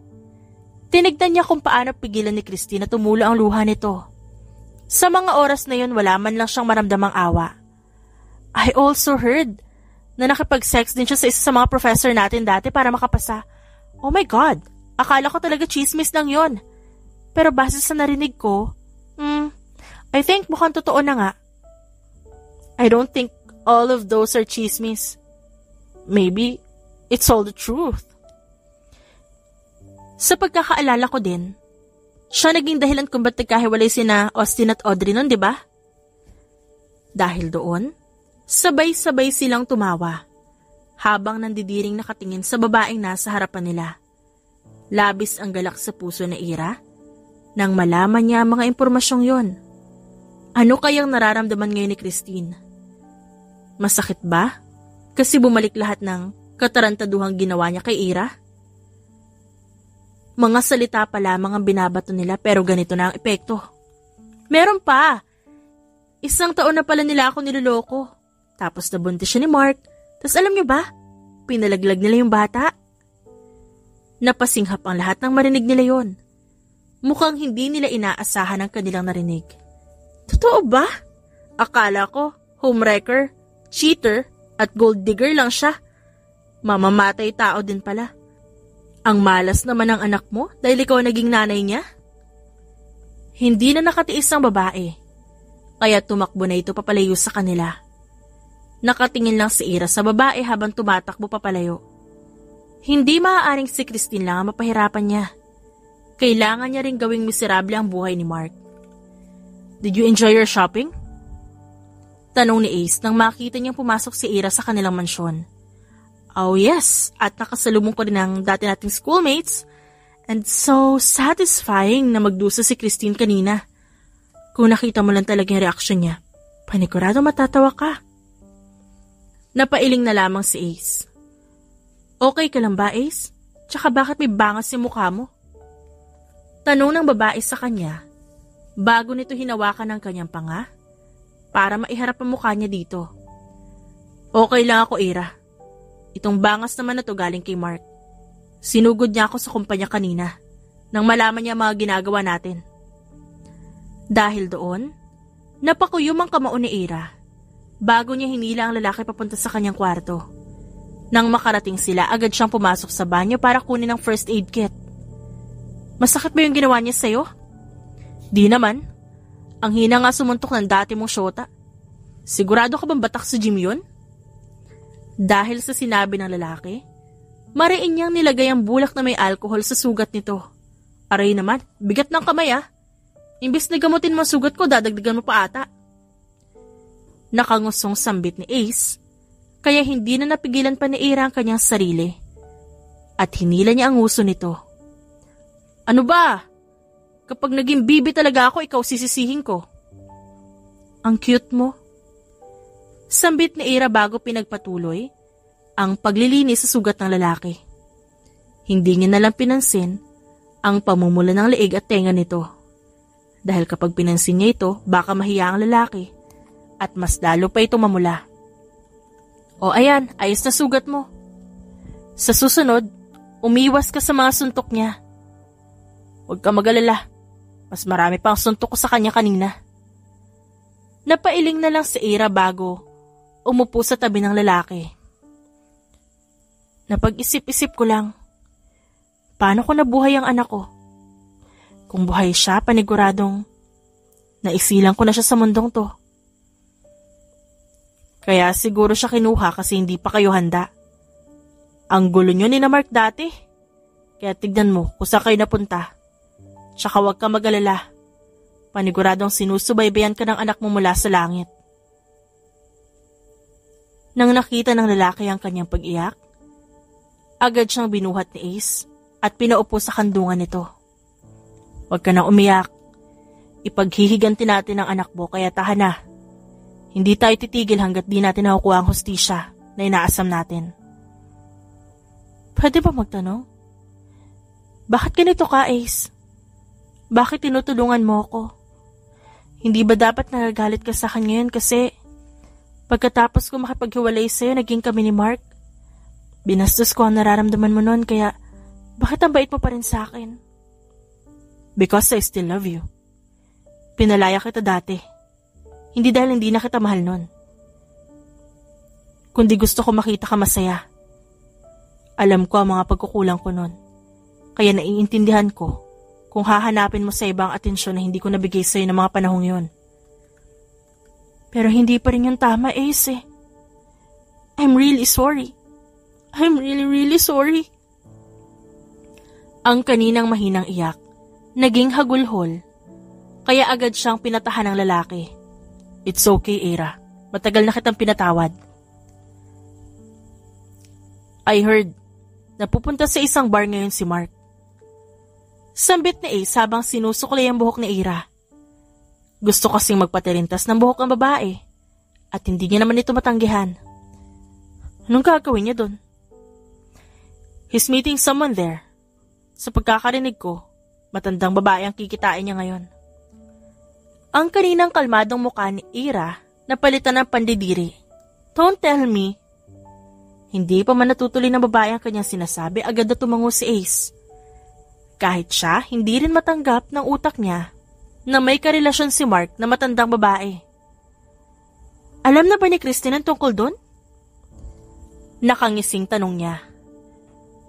Speaker 1: Tinignan niya kung paano pigilan ni Christine na tumulo ang luha nito. Sa mga oras na yun, wala man lang siyang maramdamang awa. I also heard na nakipag-sex din siya sa isa sa mga professor natin dati para makapasa. Oh my God, akala ko talaga chismis lang yon. Pero base sa narinig ko, I think mukhang totoo na nga. I don't think all of those are chismis. Maybe it's all the truth. Sa pagkakaalala ko din, siya naging dahilan kung ba't nagkahiwalay sina Austin at Audrey nun, di ba? Dahil doon, sabay-sabay silang tumawa habang nandidiring nakatingin sa babaeng nasa harapan nila. Labis ang galak sa puso ni Ira nang malaman niya ang mga impormasyong yon. Ano kayang nararamdaman ngayon ni Christine? Masakit ba? Kasi bumalik lahat ng katarantaduhang ginawa niya kay Ira? Mga salita pa lamang ang binabato nila pero ganito na ang epekto. Meron pa! 1 taon na pala nila ako niloloko. Tapos nabuntis siya ni Mark. Tapos alam niyo ba? Pinalaglag nila yung bata. Napasinghap ang lahat ng marinig nila yon. Mukhang hindi nila inaasahan ang kanilang narinig. Totoo ba? Akala ko, homewrecker, cheater, at gold digger lang siya. Mamamatay tao din pala. Ang malas naman ng anak mo dahil ikaw naging nanay niya? Hindi na nakatiis ang babae, kaya tumakbo na ito papalayo sa kanila. Nakatingin lang si Ira sa babae habang tumatakbo papalayo. Hindi maaaring si Christine lang ang mapahirapan niya. Kailangan niya ring gawing miserable ang buhay ni Mark. Did you enjoy your shopping? Tanong ni Ace nang makita niyang pumasok si Ira sa kanilang mansyon. Oh yes, at nakasalubong ko rin ang dati nating schoolmates. And so satisfying na magdusa si Christine kanina. Kung nakita mo lang talaga yung reaksyon niya, panigurado matatawa ka. Napailing na lamang si Ace. Okay ka lang ba, Ace? Tsaka bakit may bangas yung mukha mo? Tanong ng babae sa kanya, bago nito hinawakan ng kanyang panga, para maiharap ang mukha niya dito. Okay lang ako, Ira. Itong bangas naman na to galing kay Mark. Sinugod niya ako sa kumpanya kanina nang malaman niya mga ginagawa natin. Dahil doon, napakuyom ang kamao ni Ira bago niya hinila ang lalaki papunta sa kanyang kwarto. Nang makarating sila, agad siyang pumasok sa banyo para kunin ang first aid kit. Masakit ba yung ginawa niya sa'yo? Di naman. Ang hina nga sumuntok ng dati mong syota. Sigurado ka bang batak sa gym yun? Dahil sa sinabi ng lalaki, mariin niyang nilagay ang bulak na may alkohol sa sugat nito Aray naman, bigat ng kamay ah. Imbis na gamutin mo sugat ko, dadagdagan mo pa ata. Nakangusong sambit ni Ace, kaya hindi na napigilan pa ni Ira ang kanyang sarili. At hinila niya ang uso nito. Ano ba? Kapag naging bibi talaga ako, ikaw sisisihin ko. Ang cute mo. Sambit ni Ira bago pinagpatuloy ang paglilinis sa sugat ng lalaki. Hindi niya nalang pinansin ang pamumula ng leeg at tenga nito. Dahil kapag pinansin niya ito, baka mahiya ang lalaki at mas lalo pa ito mamula. O ayan, ayos na sugat mo. Sa susunod, umiwas ka sa mga suntok niya. Huwag ka mag-alala, mas marami pang suntok ko sa kanya kanina. Napailing na lang si Ira bago umupo sa tabi ng lalaki. Napag-isip-isip ko lang, paano ko nabuhay ang anak ko? Kung buhay siya, paniguradong naisilang ko na siya sa mundong to. Kaya siguro siya kinuha kasi hindi pa kayo handa. Ang gulo nyo ni na Mark dati. Kaya tignan mo kung saan kayo napunta. Tsaka huwag ka mag-alala. Paniguradong sinusubaybayan ka ng anak mo mula sa langit. Nang nakita ng lalaki ang kanyang pag-iyak, agad siyang binuhat ni Ace at pinaupo sa kandungan nito. Huwag ka na umiyak. Ipaghihiganti natin ang anak mo kaya tahan na. Hindi tayo titigil hanggat di natin nakukuha ang hustisya na inaasam natin. Pwede ba magtanong? Bakit ganito ka, Ace? Bakit tinutulungan mo ako? Hindi ba dapat nagagalit ka sa akin ngayon kasi pagkatapos ko makipaghiwalay sa'yo, naging kami ni Mark? Binastos ko ang nararamdaman mo noon kaya bakit ang bait mo pa rin sa akin? Because I still love you. Pinalaya kita dati. Hindi dahil hindi na kita mahal nun. Kundi gusto ko makita ka masaya. Alam ko ang mga pagkukulang ko nun. Kaya naiintindihan ko kung hahanapin mo sa ibang atensyon na hindi ko nabigay sa'yo ng mga panahong yon. Pero hindi pa rin yung tama, Ace eh. I'm really sorry. I'm really sorry. Ang kaninang mahinang iyak naging hagulhol, kaya agad siyang pinatahan ng lalaki. It's okay, Ira. Matagal na kitang pinatawad. I heard na pupunta sa isang bar ngayon si Mark. Sambit ni Ace habang sinusuklay ang buhok ni Ira. Gusto kasing magpatirintas ng buhok ang babae at hindi niya naman ito matanggihan. Anong gagawin niya doon? He's meeting someone there. Sa pagkakarinig ko, matandang babae ang kikitain niya ngayon. Ang kaninang kalmadong mukha ni Ira napalitan ng pandidiri. Don't tell me. Hindi pa man natutuloy ng babae ang kanyang sinasabi, agad na tumango si Ace. Kahit siya, hindi rin matanggap ng utak niya na may karelasyon si Mark na matandang babae. Alam na ba ni Christine ang tungkol doon? Nakangising tanong niya.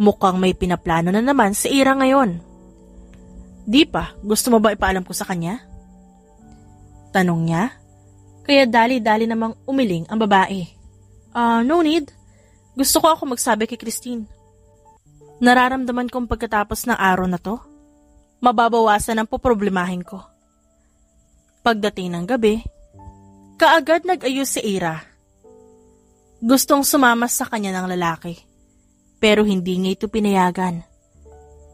Speaker 1: Mukhang may pinaplano na naman si Ira ngayon. Di pa, gusto mo ba ipaalam ko sa kanya? Tanong niya, kaya dali-dali namang umiling ang babae. No need. Gusto ko ako magsabi kay Christine. Nararamdaman kong pagkatapos ng araw na to, mababawasan ang poproblemahin ko. Pagdating ng gabi, kaagad nag-ayos si Ira. Gustong sumama sa kanya ng lalaki, pero hindi niya ito pinayagan.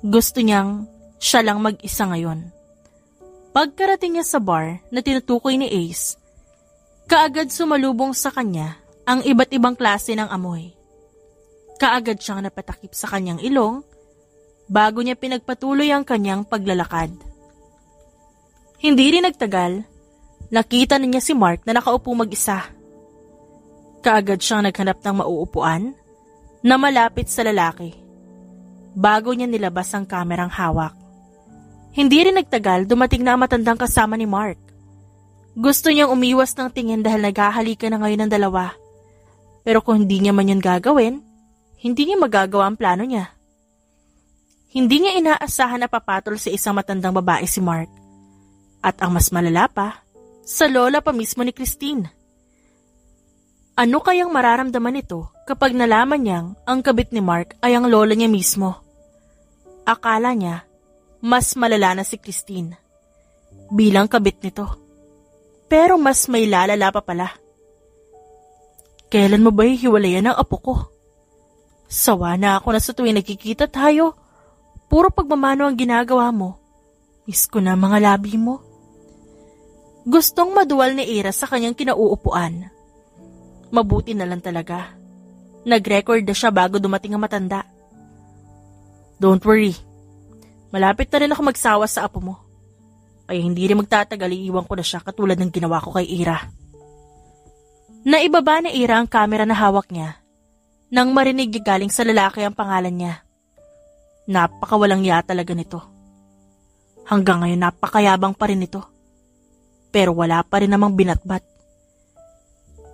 Speaker 1: Gusto niyang siya lang mag-isa ngayon. Pagkarating niya sa bar na tinutukoy ni Ace, kaagad sumalubong sa kanya ang iba't ibang klase ng amoy. Kaagad siyang napatakip sa kanyang ilong bago niya pinagpatuloy ang kanyang paglalakad. Hindi rin nagtagal, nakita na niya si Mark na nakaupo mag-isa. Kaagad siyang naghanap ng mauupuan na malapit sa lalaki bago niya nilabas ang kamerang hawak. Hindi rin nagtagal, dumating na ang matandang kasama ni Mark. Gusto niyang umiwas ng tingin dahil naghahalikan na ngayon ng dalawa. Pero kung hindi niya man yun gagawin, hindi niya magagawa ang plano niya. Hindi niya inaasahan na papatol sa isang matandang babae si Mark. At ang mas malala pa, sa lola pa mismo ni Christine. Ano kayang mararamdaman nito kapag nalaman niyang ang kabit ni Mark ay ang lola niya mismo? Akala niya, mas malala na si Christine bilang kabit nito. Pero mas may lalala pa pala. Kailan mo ba hiwalayan ang apo ko? Sawa na ako na sa tuwing nagkikita tayo, puro pagmamano ang ginagawa mo. Miss ko na mga labi mo. Gustong maduwal ni Ira sa kanyang kinauupuan. Mabuti na lang talaga. Nag-record na siya bago dumating ang matanda. Don't worry. Malapit na rin ako magsawa sa apo mo. Kaya hindi rin magtatagal, iiwan ko na siya katulad ng ginawa ko kay Ira. Naibaba ni Ira ang kamera na hawak niya nang marinig galing sa lalaki ang pangalan niya. Napakawalang ya talaga nito. Hanggang ngayon napakayabang pa rin ito. Pero wala pa rin namang binatbat.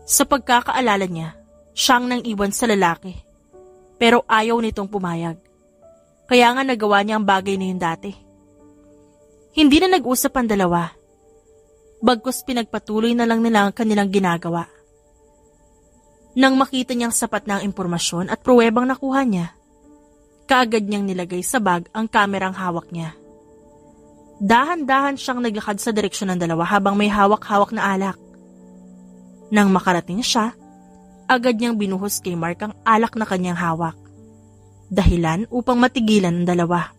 Speaker 1: Sa pagkakaalala niya, siyang nang iwan sa lalaki. Pero ayaw nitong pumayag. Kaya nga nagawa niya ang bagay na yun dati. Hindi na nag-usap ang dalawa. Bagkus pinagpatuloy na lang nila ang kanilang ginagawa. Nang makita niyang sapat na ang impormasyon at pruwebang nakuha niya, kaagad niyang nilagay sa bag ang kamerang hawak niya. Dahan-dahan siyang naglakad sa direksyon ng dalawa habang may hawak-hawak na alak. Nang makarating siya, agad niyang binuhos kay Mark ang alak na kanyang hawak. Dahilan upang matigilan ang dalawa.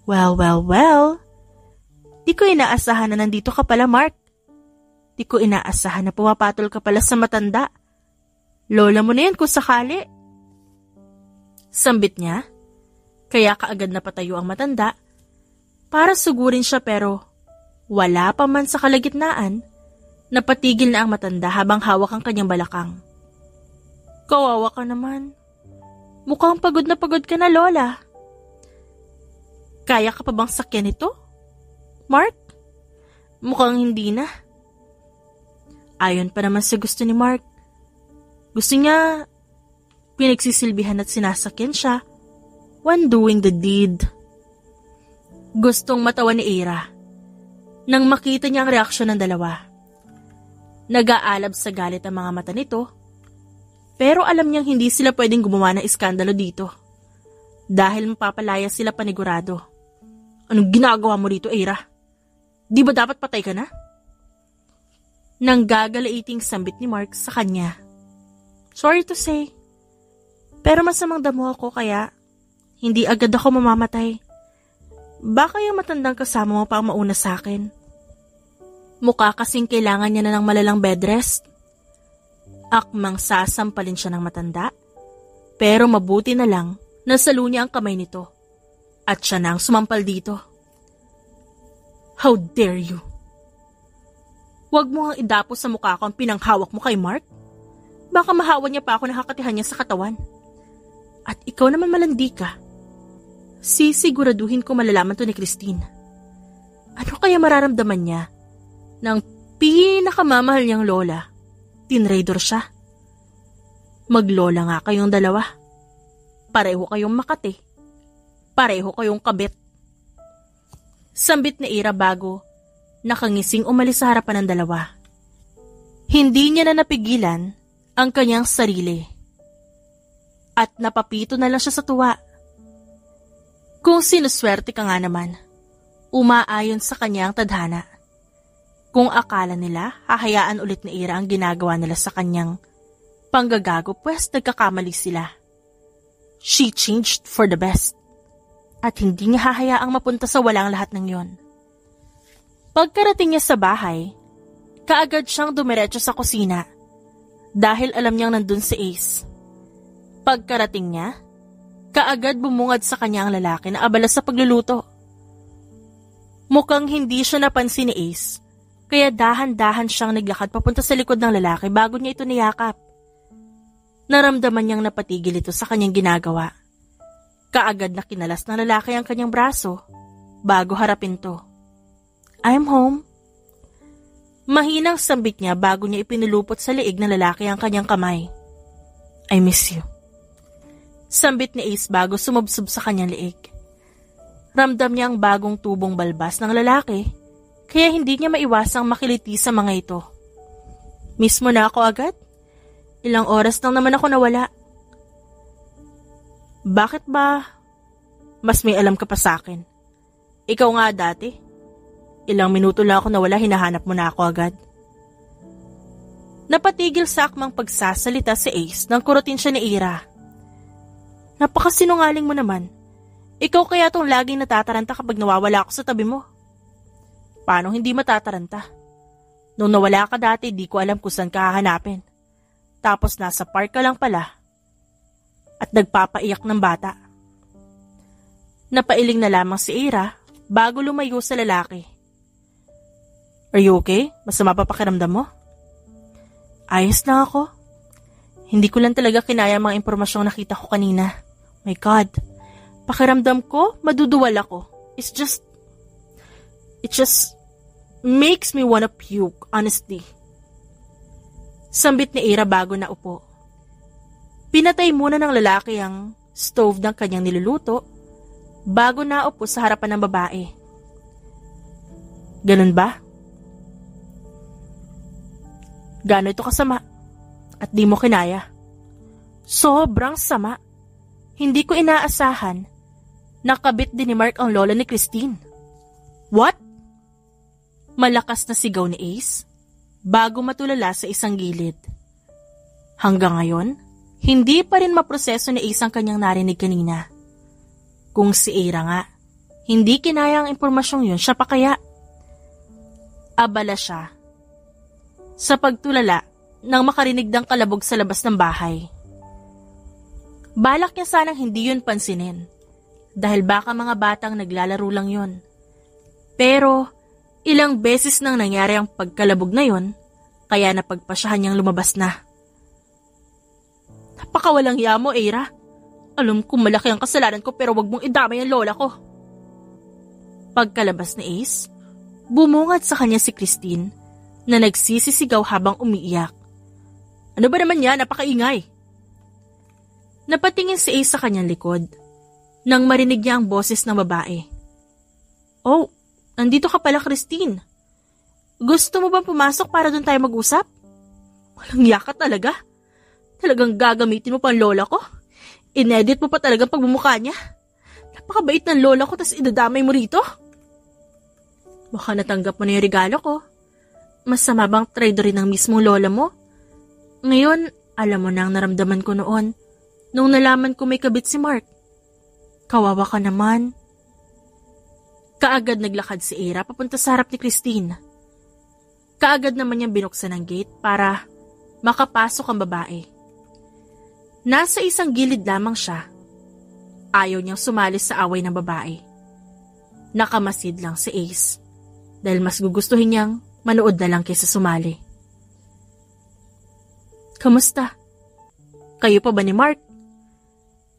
Speaker 1: Well. Di ko inaasahan na nandito ka pala, Mark. Di ko inaasahan na pumapatol ka pala sa matanda. Lola mo na yan kung sakali. Sambit niya, kaya kaagad napatayo ang matanda para sugurin siya pero wala pa man sa kalagitnaan, napatigil na ang matanda habang hawak ang kanyang balakang. Kawawa ka naman. Mukhang pagod na pagod ka na, Lola. Kaya ka pa bang sakyan ito, Mark? Mukhang hindi na. Ayon pa naman sa gusto ni Mark. Gusto niya pinagsisilbihan at sinasakyan siya when doing the deed. Gustong matawa ni Ira nang makita niya ang reaksyon ng dalawa. Nag-aalab sa galit ang mga mata nito, pero alam niyang hindi sila pwedeng gumawa ng iskandalo dito dahil mapapalaya sila panigurado. Anong ginagawa mo dito, Ira? Di ba dapat patay ka na? Nang gagalaiting sambit ni Mark sa kanya. Sorry to say, pero masamang damo ako kaya hindi agad ako mamamatay. Baka yung matandang kasama mo pa ang mauna sa akin. Mukha kasing kailangan niya na ng malalang bed rest. Akmang sasampalin siya ng matanda, pero mabuti na lang nasalo niya ang kamay nito at siya na ang sumampal dito. How dare you? Huwag mo ang idapo sa mukha ko ang pinanghawak mo kay Mark. Baka mahawa niya pa ako na hakatihan niya sa katawan. At ikaw naman malandi ka. Sisiguraduhin ko malalaman to ni Christine. Ano kaya mararamdaman niya ng pinakamamahal niyang lola? Tinraidor siya. Maglola nga kayong dalawa. Pareho kayong makati. Pareho kayong kabit. Sambit ni Ira bago nakangising umalis sa harapan ng dalawa. Hindi niya na napigilan ang kanyang sarili. At napapito na lang siya sa tuwa. Kung sinuswerte ka nga naman, umaayon sa kanyang tadhana. Kung akala nila, hahayaan ulit ni Ira ang ginagawa nila sa kanyang panggagago, pues nagkakamali sila. She changed for the best. At hindi niya hahayaang mapunta sa walang lahat ng yon. Pagkarating niya sa bahay, kaagad siyang dumiretso sa kusina dahil alam niyang nandun si Ace. Pagkarating niya, kaagad bumungad sa kanya ang lalaki na abala sa pagluluto. Mukhang hindi siya napansin ni Ace, kaya dahan-dahan siyang naglakad papunta sa likod ng lalaki bago niya ito niyakap. Naramdaman niyang napatigil ito sa kanyang ginagawa. Kaagad na kinalas ng lalaki ang kanyang braso bago harapin to. I'm home. Mahinang sambit niya bago niya ipinulupot sa liig ng lalaki ang kanyang kamay. I miss you. Sambit ni Ace bago sumubsob sa kanyang liig. Ramdam niya ang bagong tubong balbas ng lalaki, kaya hindi niya maiwasang makiliti sa mga ito. Miss mo na ako agad? Ilang oras lang naman ako nawala. Bakit ba mas may alam ka pa sa akin? Ikaw nga dati. Ilang minuto lang ako nawala, hinahanap mo na ako agad. Napatigil sa akmang pagsasalita si Ace nang kurutin siya ni Ira. Napakasinungaling mo naman. Ikaw kaya tong laging natataranta kapag nawawala ako sa tabi mo. Paano hindi matataranta? Nung nawala ka dati, di ko alam kung saan ka hahanapin. Tapos nasa park ka lang pala. At nagpapaiyak ng bata. Napailing na lamang si Ira bago lumayo sa lalaki. Are you okay? Masama pa pakiramdam mo? Ayos lang ako. Hindi ko lang talaga kinaya mga impormasyong nakita ko kanina. My God. Pakiramdam ko, maduduwal ako. It just makes me wanna puke, honestly. Sambit ni Ira bago na upo. Pinatay muna ng lalaki ang stove ng kanyang niluluto bago naupo sa harapan ng babae. Ganun ba? Gaano ito kasama? At di mo kinaya? Sobrang sama. Hindi ko inaasahan na kabit din ni Mark ang lola ni Christine. What? Malakas na sigaw ni Ace bago matulala sa isang gilid. Hanggang ngayon, hindi pa rin maproseso ni Ace ang kanyang narinig kanina. Kung si Ira nga, hindi kinaya ang impormasyong yun, siya pa kaya? Abala siya sa pagtulala nang makarinig ng kalabog sa labas ng bahay. Balak niya sanang hindi yun pansinin dahil baka mga batang naglalaro lang yun. Pero ilang beses nang nangyari ang pagkalabog na yun, kaya napagpasyahan niyang lumabas na. Napakawalang hiya mo, Ira. Alam ko malaki ang kasalanan ko pero wag mong idamay ang lola ko. Pagkalabas ni Ace, bumungad sa kanya si Christine na nagsisisigaw habang umiiyak. Ano ba naman yan? Napakaingay. Napatingin si Ace sa kanyang likod nang marinig niya ang boses ng babae. Oh, nandito ka pala, Christine. Gusto mo bang pumasok para doon tayo mag-usap? Walang yaka talaga. Talagang gagamitin mo pa ang lola ko? Inedit mo pa talagang pagmumukha niya? Napakabait ng lola ko tas idadamay mo rito? Baka natanggap mo na yung regalo ko. Masama bang traidorin ng mismong lola mo? Ngayon, alam mo na ang naramdaman ko noon nung nalaman ko may kabit si Mark. Kawawa ka naman. Kaagad naglakad si Ira papunta sa harap ni Christine. Kaagad naman niyang binuksan ang gate para makapasok ang babae. Nasa isang gilid lamang siya. Ayaw niyang sumali sa away ng babae. Nakamasid lang si Ace dahil mas gugustuhin niyang manood na lang kaysa sumali. Kamusta? Kayo pa ba ni Mark?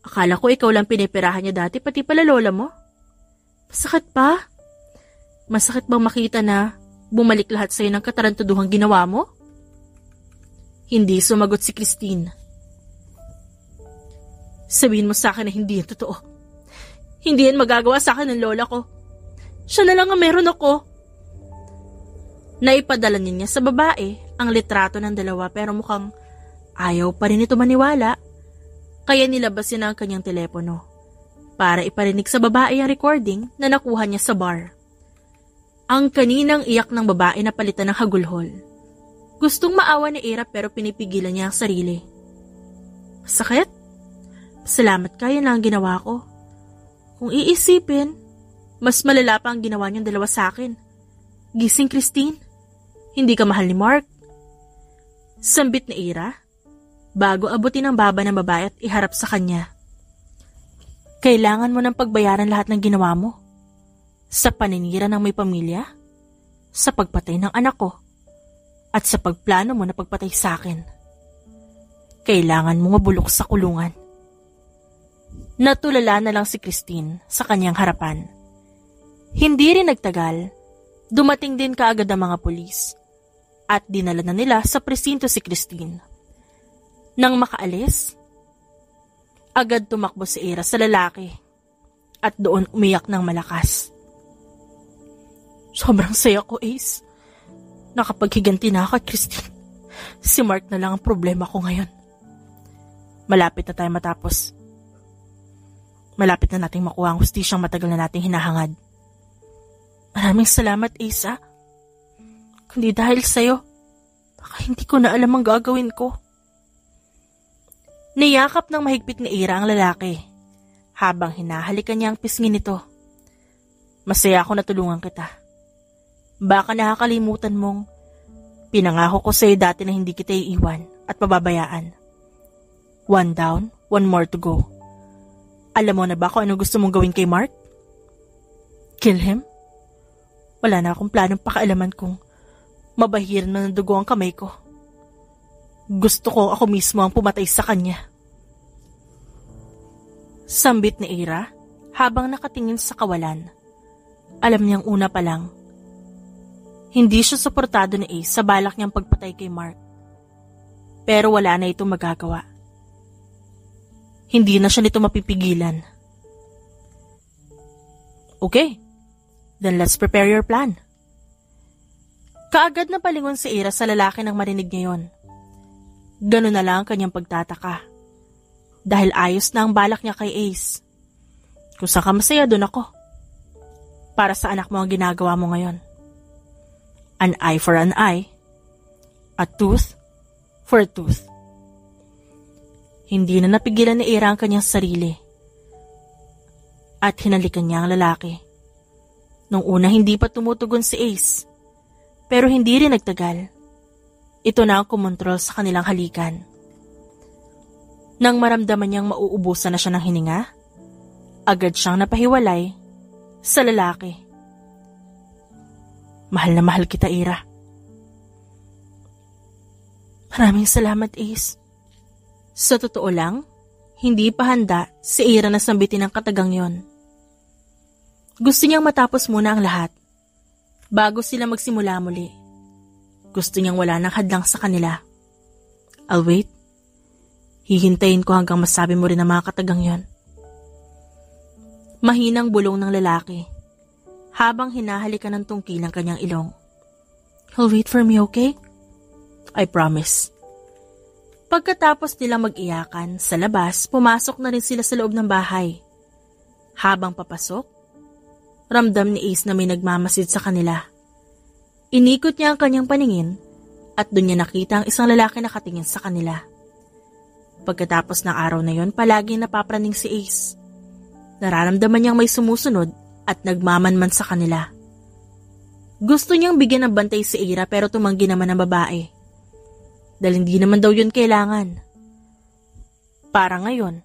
Speaker 1: Akala ko ikaw lang pinipirahan niya dati, pati pala lola mo. Masakit pa? Masakit bang makita na bumalik lahat sa'yo ng katarantaduhang ginawa mo? Hindi sumagot si Christine. Sabihin mo sa akin na hindi yan totoo. Hindi yan magagawa sa akin ng lola ko. Siya na lang ang meron ako. Naipadala niya sa babae ang litrato ng dalawa pero mukhang ayaw pa rin ito maniwala. Kaya nilabas niya ang kanyang telepono para iparinig sa babae ang recording na nakuha niya sa bar. Ang kaninang iyak ng babae na palitan ng hagulhol. Gustong maawa ni Ira pero pinipigilan niya ang sarili. Sakit? Salamat ka, yan lang ang ginawa ko. Kung iisipin, mas malala pa ang ginawa niyong dalawa sa akin. Gising, Christine. Hindi ka mahal ni Mark. Sambit ni Ira, bago abutin ang baba ng babae at iharap sa kanya. Kailangan mo ng pagbayaran lahat ng ginawa mo. Sa paninira ng may pamilya, sa pagpatay ng anak ko, at sa pagplano mo na pagpatay sa akin. Kailangan mo mabulok sa kulungan. Natulala na lang si Christine sa kanyang harapan. Hindi rin nagtagal, dumating din kaagad ang mga pulis at dinala na nila sa presinto si Christine. Nang makaalis, agad tumakbo si Ira sa lalaki at doon umiyak ng malakas. Sobrang saya ko, Ace. Nakapaghiganti na ako, Christine. Si Mark na lang ang problema ko ngayon. Malapit na tayo matapos. Malapit na nating makuha ang hustisyang matagal na nating hinahangad. Maraming salamat, Ace. Kundi dahil sa'yo, baka hindi ko na alam ang gagawin ko. Niyakap ng mahigpit ni Ira ang lalaki habang hinahalikan niya ang pisngi nito. Masaya ako na tulungan kita. Baka nakakalimutan mong pinangako ko sa'yo dati na hindi kita iiwan at pababayaan. 1 down, 1 more to go. Alam mo na ba kung ano gusto mong gawin kay Mark? Kill him? Wala na akong planong pakialaman kung mabahiran na ng dugo ang kamay ko. Gusto ko ako mismo ang pumatay sa kanya. Sambit ni Ira habang nakatingin sa kawalan. Alam niyang una pa lang, hindi siya suportado ni Ace sa balak niyang pagpatay kay Mark. Pero wala na itong magagawa. Hindi na siya nito mapipigilan. Okay, then let's prepare your plan. Kaagad na palingon si Ira sa lalaki nang marinig niya yon. Ganun na lang ang kanyang pagtataka. Dahil ayos na ang balak niya kay Ace. Kung saan ka masaya, doon ako. Para sa anak mo ang ginagawa mo ngayon. An eye for an eye. A tooth for a tooth. Hindi na napigilan ni Ira ang kanyang sarili. At hinalikan niya ang lalaki. Nung una hindi pa tumutugon si Ace. Pero hindi rin nagtagal. Ito na ang kumontrol sa kanilang halikan. Nang maramdaman niyang mauubusan na siya ng hininga, agad siyang napahiwalay sa lalaki. Mahal na mahal kita, Ira. Maraming salamat, Ace. Sa totoo lang, hindi pa handa si Ira na sambitin ang katagang yon. Gusto niyang matapos muna ang lahat bago sila magsimula muli. Gusto niyang wala nang hadlang sa kanila. I'll wait. Hihintayin ko hanggang masabi mo rin ang mga katagang yon. Mahinang bulong ng lalaki habang hinahalikan ng tungkil ang kanyang ilong. He'll wait for me, okay? I promise. Pagkatapos nilang mag-iyakan, sa labas, pumasok na rin sila sa loob ng bahay. Habang papasok, ramdam ni Ace na may nagmamasid sa kanila. Inikot niya ang kanyang paningin at doon niya nakita ang isang lalaki na nakatingin sa kanila. Pagkatapos ng araw na yon, palaging napapraning si Ace. Nararamdaman niyang may sumusunod at nagmamanman sa kanila. Gusto niyang bigyan ng bantay si Ira pero tumanggi naman ang babae. Dahil hindi naman daw yun kailangan. Para ngayon,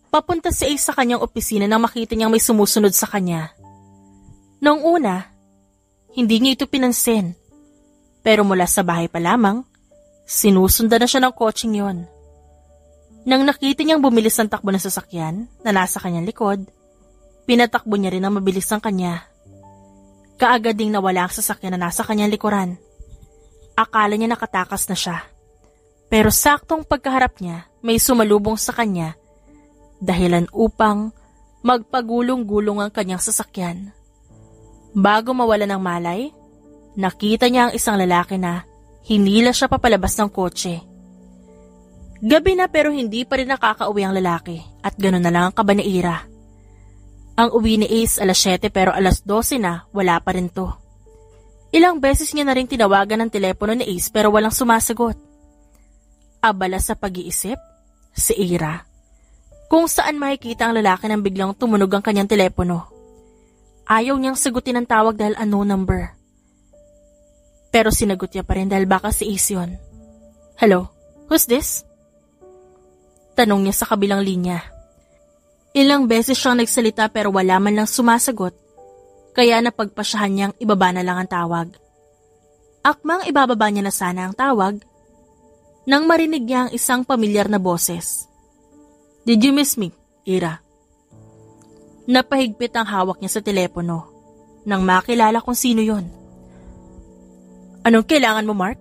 Speaker 1: papunta si Ace sa kanyang opisina nang makita niyang may sumusunod sa kanya. Noong una, hindi niya ito pinansin. Pero mula sa bahay pa lamang, sinusundan na siya ng kotseng yon. Nang nakita niyang bumilis ang takbo ng sasakyan na nasa kanyang likod, pinatakbo niya rin ang mabilis ang kanya. Kaagad ding nawala ang sasakyan na nasa kanyang likuran. Akala niya nakatakas na siya. Pero saktong pagkaharap niya, may sumalubong sa kanya, dahilan upang magpagulong-gulong ang kanyang sasakyan. Bago mawala ng malay, nakita niya ang isang lalaki na hinila siya papalabas ng kotse. Gabi na pero hindi pa rin nakakauwi ang lalaki at gano'n na lang ang kaba ni Ira. Ang uwi ni Ace 7:00 pero 12:00 na wala pa rin to. Ilang beses niya na rin tinawagan ng telepono ni Ace pero walang sumasagot. Abala sa pag-iisip, si Ira. Kung saan makikita ang lalaki nang biglang tumunog ang kanyang telepono. Ayaw niyang sagutin ang tawag dahil unknown number. Pero sinagot niya pa rin dahil baka si Ace yun. Hello, who's this? Tanong niya sa kabilang linya. Ilang beses siyang nagsalita pero wala man lang sumasagot, kaya napagpasyahan niyang ibaba na lang ang tawag. Akmang ibababa niya na sana ang tawag, nang marinig niya ang isang pamilyar na boses. Did you miss me, Ira? Napahigpit ang hawak niya sa telepono, nang makilala kung sino yon. Anong kailangan mo, Mark?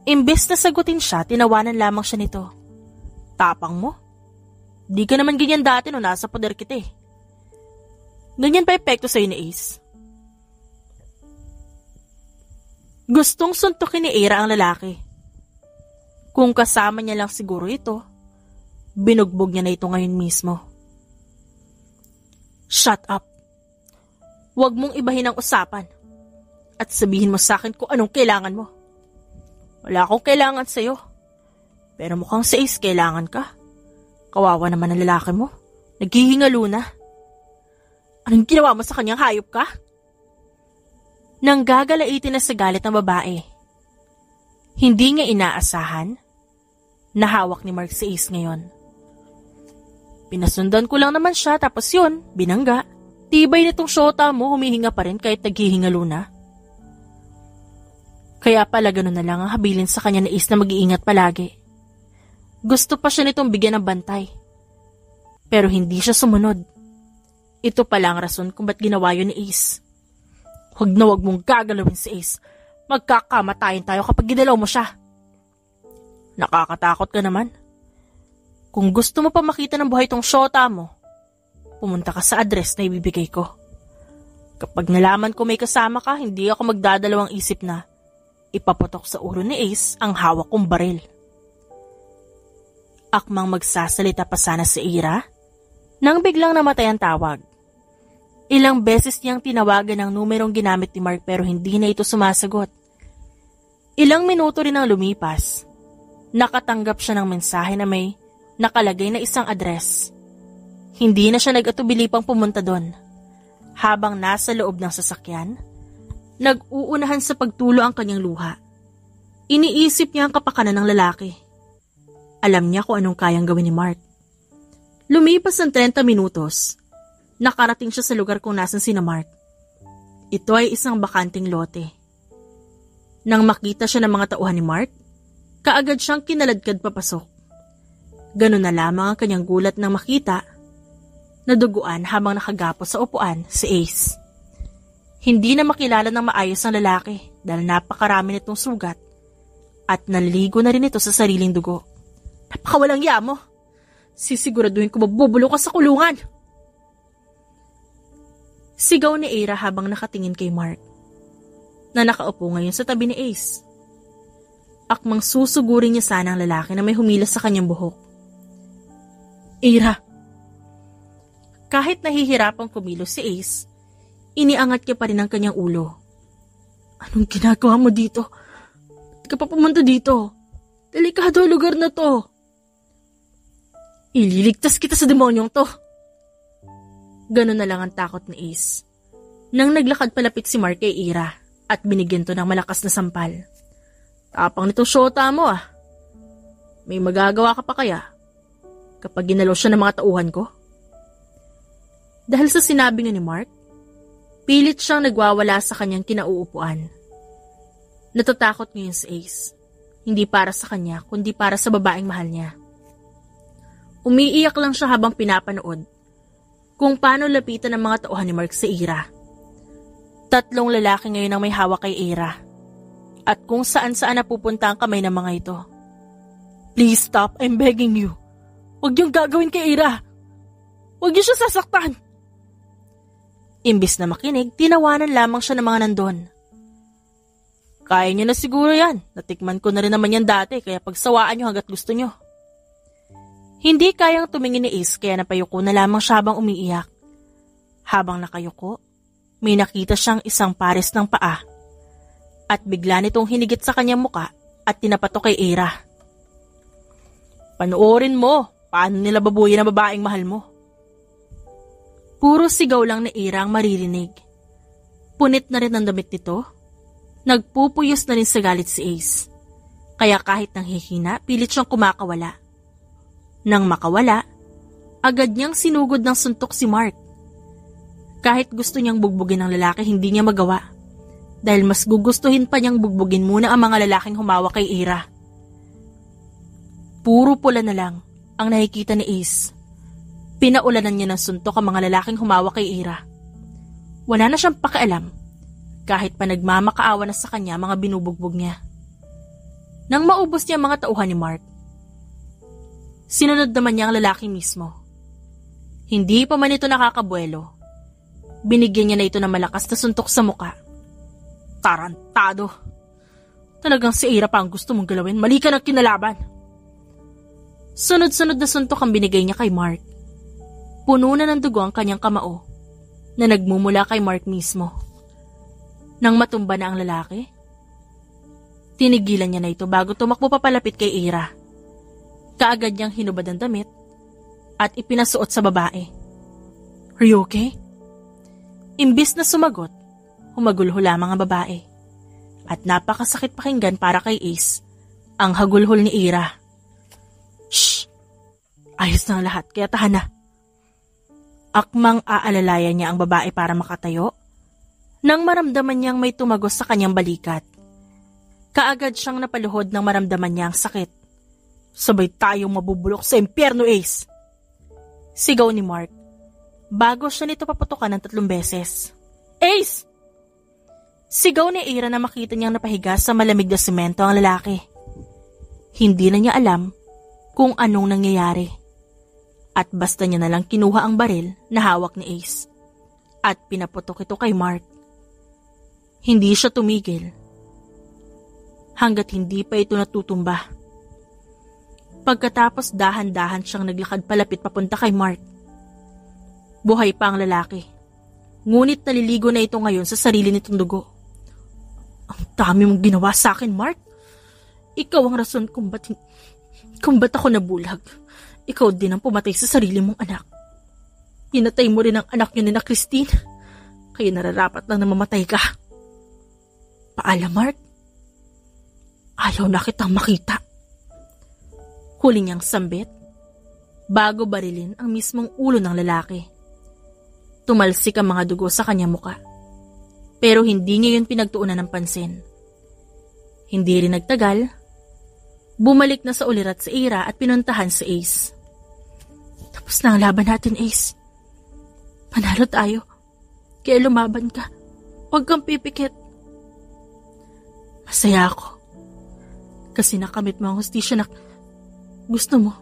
Speaker 1: Imbes na sagutin siya, tinawanan lamang siya nito. Tapang mo? Di ka naman ganyan dati no nasa poder kita eh. Ganyan pa epekto sa'yo ni Ace. Gustong suntukin ni Ira ang lalaki. Kung kasama niya lang siguro ito, binugbog niya na ito ngayon mismo. Shut up. Huwag mong ibahin ang usapan. At sabihin mo sa akin kung anong kailangan mo. Wala akong kailangan sa'yo. Pero mukhang si Ace kailangan ka. Kawawa naman ang lalaki mo. Naghihingalo na. Anong ginawa mo sa kanyang hayop ka? Nang gagalaitin na sa galit ng babae. Hindi niya inaasahan na hawak ni Mark si Ace ngayon. Pinasundan ko lang naman siya tapos yun, binangga. Tibay nitong syota mo, humihinga pa rin kahit naghihingalo na. Kaya pala ganun na lang ang habilin sa kanya ni Ace na mag-iingat palagi. Gusto pa siya nitong bigyan ng bantay. Pero hindi siya sumunod. Ito pala ang rason kung ba't ginawa yun ni Ace. Huwag na huwag mong gagalawin si Ace. Magkakamatayin tayo kapag ginalaw mo siya. Nakakatakot ka naman. Kung gusto mo pa makita ng buhay tong syota mo, pumunta ka sa address na ibibigay ko. Kapag nalaman ko may kasama ka, hindi ako magdadalawang isip na ipaputok sa ulo ni Ace ang hawak kong baril. Akmang magsasalita pa sana si Ira nang biglang namatay ang tawag. Ilang beses niyang tinawagan ang numerong ginamit ni Mark pero hindi na ito sumasagot. Ilang minuto rin ang lumipas. Nakatanggap siya ng mensahe na may nakalagay na isang address. Hindi na siya nag-atubili pang pumunta doon. Habang nasa loob ng sasakyan, nag-uunahan sa pagtulo ang kanyang luha. Iniisip niya ang kapakanan ng lalaki. Alam niya kung anong kayang gawin ni Mark. Lumipas ang 30 minutos. Nakarating siya sa lugar kung nasan sina Mark. Ito ay isang bakanting lote. Nang makita siya ng mga tauhan ni Mark, kaagad siyang kinaladkad papasok. Ganun na lamang ang kanyang gulat nang makita na duguan habang nakagapos sa upuan si Ace. Hindi na makilala ng maayos ang lalaki dahil napakarami nitong sugat at naliligo na rin ito sa sariling dugo. Napakawalang iya mo! Sisiguraduhin ko mabubulok ka sa kulungan! Sigaw ni Ira habang nakatingin kay Mark na nakaupo ngayon sa tabi ni Ace. Akmang susugurin niya sana ang lalaki na may humilas sa kanyang buhok. Ira! Kahit nahihirapang kumilos si Ace, iniangat niya pa rin ang kanyang ulo. Anong ginagawa mo dito? Ba't ka pa pumunta dito? Delikado ang lugar na to. Ililigtas kita sa demonyong to. Ganun na lang ang takot ni Ace. Nang naglakad palapit si Mark kay Ira at binigyan to ng malakas na sampal. Tapang nito syota mo ah. May magagawa ka pa kaya? Kapag ginalaw siya ng mga tauhan ko? Dahil sa sinabi nga ni Mark, pilit siyang nagwawala sa kanyang kinauupuan. Natatakot ngayon si Ace. Hindi para sa kanya, kundi para sa babaeng mahal niya. Umiiyak lang siya habang pinapanood kung paano lapitan ng mga tauhan ni Mark sa Ira. 3 lalaki ngayon ang may hawak kay Ira. At kung saan-saan napupunta ang kamay ng mga ito. Please stop, I'm begging you. Huwag niyong gagawin kay Ira. Huwag niyo siya sasaktan. Imbis na makinig, tinawanan lamang siya ng mga nandun. Kaya niyo na siguro yan. Natikman ko na rin naman yan dati kaya pagsawaan niyo hanggat gusto niyo. Hindi kayang tumingin ni Ace kaya napayuko na lamang siya habang umiiyak. Habang nakayuko, may nakita siyang isang pares ng paa. At bigla nitong hinigit sa kanyang muka at tinapato kay Ira. Panoorin mo, paano nila babuyin ang babaeng mahal mo? Puro sigaw lang ni Ira ang maririnig. Punit na rin ang damit nito. Nagpupuyos na rin sa galit si Ace. Kaya kahit nanghihina, pilit siyang kumakawala. Nang makawala, agad niyang sinugod ng suntok si Mark. Kahit gusto niyang bugbugin ang lalaki, hindi niya magawa. Dahil mas gugustuhin pa niyang bugbugin muna ang mga lalaking humawak kay Ira. Puro pula na lang ang nakikita ni Ace. Pinaulanan niya ng suntok ang mga lalaking humawak kay Ira. Wala na siyang pakialam. Kahit pa nagmamakaawa na sa kanya mga binubugbog niya. Nang maubos niya ang mga tauhan ni Mark, sinunod naman niya ang lalaki mismo. Hindi pa man ito nakakabuelo. Binigyan niya na ito ng malakas na suntok sa muka. Tarantado. Talagang si Ira pa ang gusto mong galawin. Mali ka ng kinalaban. Sunod-sunod na suntok ang binigay niya kay Mark. Puno na ng dugo ang kanyang kamao. na nagmumula kay Mark mismo. Nang matumba na ang lalaki, tinigilan niya na ito bago tumakbo papalapit kay Ira. Kaagad niyang hinubad ang damit at ipinasuot sa babae. "Are you okay?" Imbis na sumagot, humagulho lamang ang babae. At napakasakit pakinggan para kay Ace ang hagulhol ni Ira. "Shh! Ayos na ang lahat, kaya tahan na." Akmang aalalayan niya ang babae para makatayo, nang maramdaman niyang may tumagos sa kanyang balikat. Kaagad siyang napaluhod nang maramdaman niya ang sakit. "Sabay tayong mabubulok sa impyerno, Ace!" Sigaw ni Mark, bago siya nito paputukan ng 3 beses. "Ace!" Sigaw ni Ira na makita niyang napahiga sa malamig na semento ang lalaki. Hindi na niya alam kung anong nangyayari. At basta niya nalang kinuha ang baril na hawak ni Ace at pinaputok ito kay Mark. Hindi siya tumigil hanggat hindi pa ito natutumba. Pagkatapos dahan-dahan siyang naglakad palapit papunta kay Mark. Buhay pa ang lalaki, ngunit naliligo na ito ngayon sa sarili nitong dugo. "Ang dami mong ginawa sa akin, Mark. Ikaw ang rason kung ba't ako nabulag. Ikaw din ang pumatay sa sarili mong anak. Hinatay mo rin ang anak niyo ni na Christine, kaya nararapat lang na mamatay ka. Paalam, Mark. Ayaw na kitang makita." Huli niyang sambit bago barilin ang mismong ulo ng lalaki. Tumalsik ang mga dugo sa kanyang muka, pero hindi niya yun pinagtuunan ng pansin. Hindi rin nagtagal, bumalik na sa ulirat si Ira at pinuntahan si Ace. "Tapos na ang laban natin, Ace. Panalo tayo, kaya lumaban ka. Huwag kang pipikit." "Masaya ako kasi nakamit mo ang hustisya na gusto mo.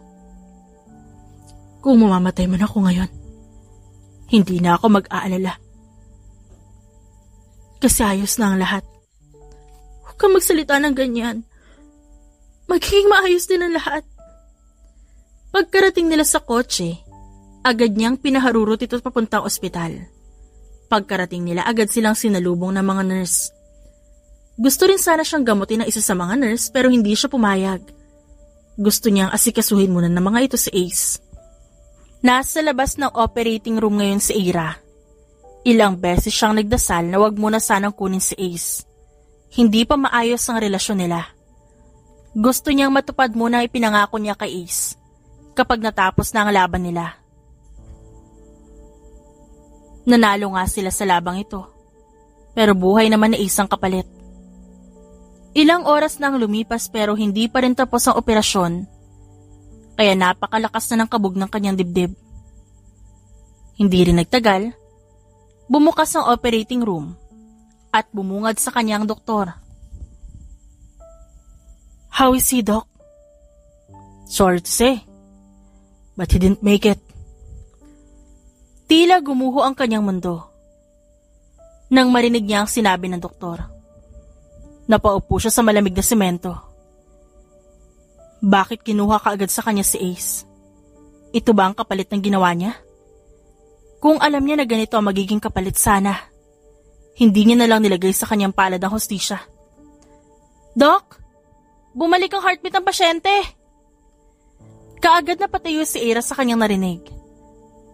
Speaker 1: Kung mamamatay man ako ngayon, hindi na ako mag-aalala. Kasi ayos na ang lahat. Huwag kang magsalita ng ganyan. Magiging maayos din ang lahat." Pagkarating nila sa kotse, agad niyang pinaharurot ito papuntang ospital. Pagkarating nila, agad silang sinalubong ng mga nurse. Gusto rin sana siyang gamutin ng isa sa mga nurse pero hindi siya pumayag. Gusto niyang asikasuhin muna ng mga ito si Ace. Nasa labas ng operating room ngayon si Ira. Ilang beses siyang nagdasal na wag muna sanang kunin si Ace. Hindi pa maayos ang relasyon nila. Gusto niyang matupad muna ang ipinangako niya kay Ace kapag natapos na ang laban nila. Nanalo nga sila sa labang ito, pero buhay naman ni Ace ang kapalit. Ilang oras nang lumipas pero hindi pa rin tapos ang operasyon, kaya napakalakas na ng kabog ng kanyang dibdib. Hindi rin nagtagal, bumukas ang operating room at bumungad sa kanyang doktor. "How is he, Doc?" "Sorry to say, but he didn't make it." Tila gumuho ang kanyang mundo nang marinig niya ang sinabi ng doktor. Napaupo siya sa malamig na semento. Bakit kinuha kaagad sa kanya si Ace? Ito ba ang kapalit ng ginawa niya? Kung alam niya na ganito ang magiging kapalit sana, hindi niya na lang nilagay sa kanyang palad ang hustisya. "Doc, bumalik ang heartbeat ng pasyente!" Kaagad na patayo si Ira sa kanyang narinig.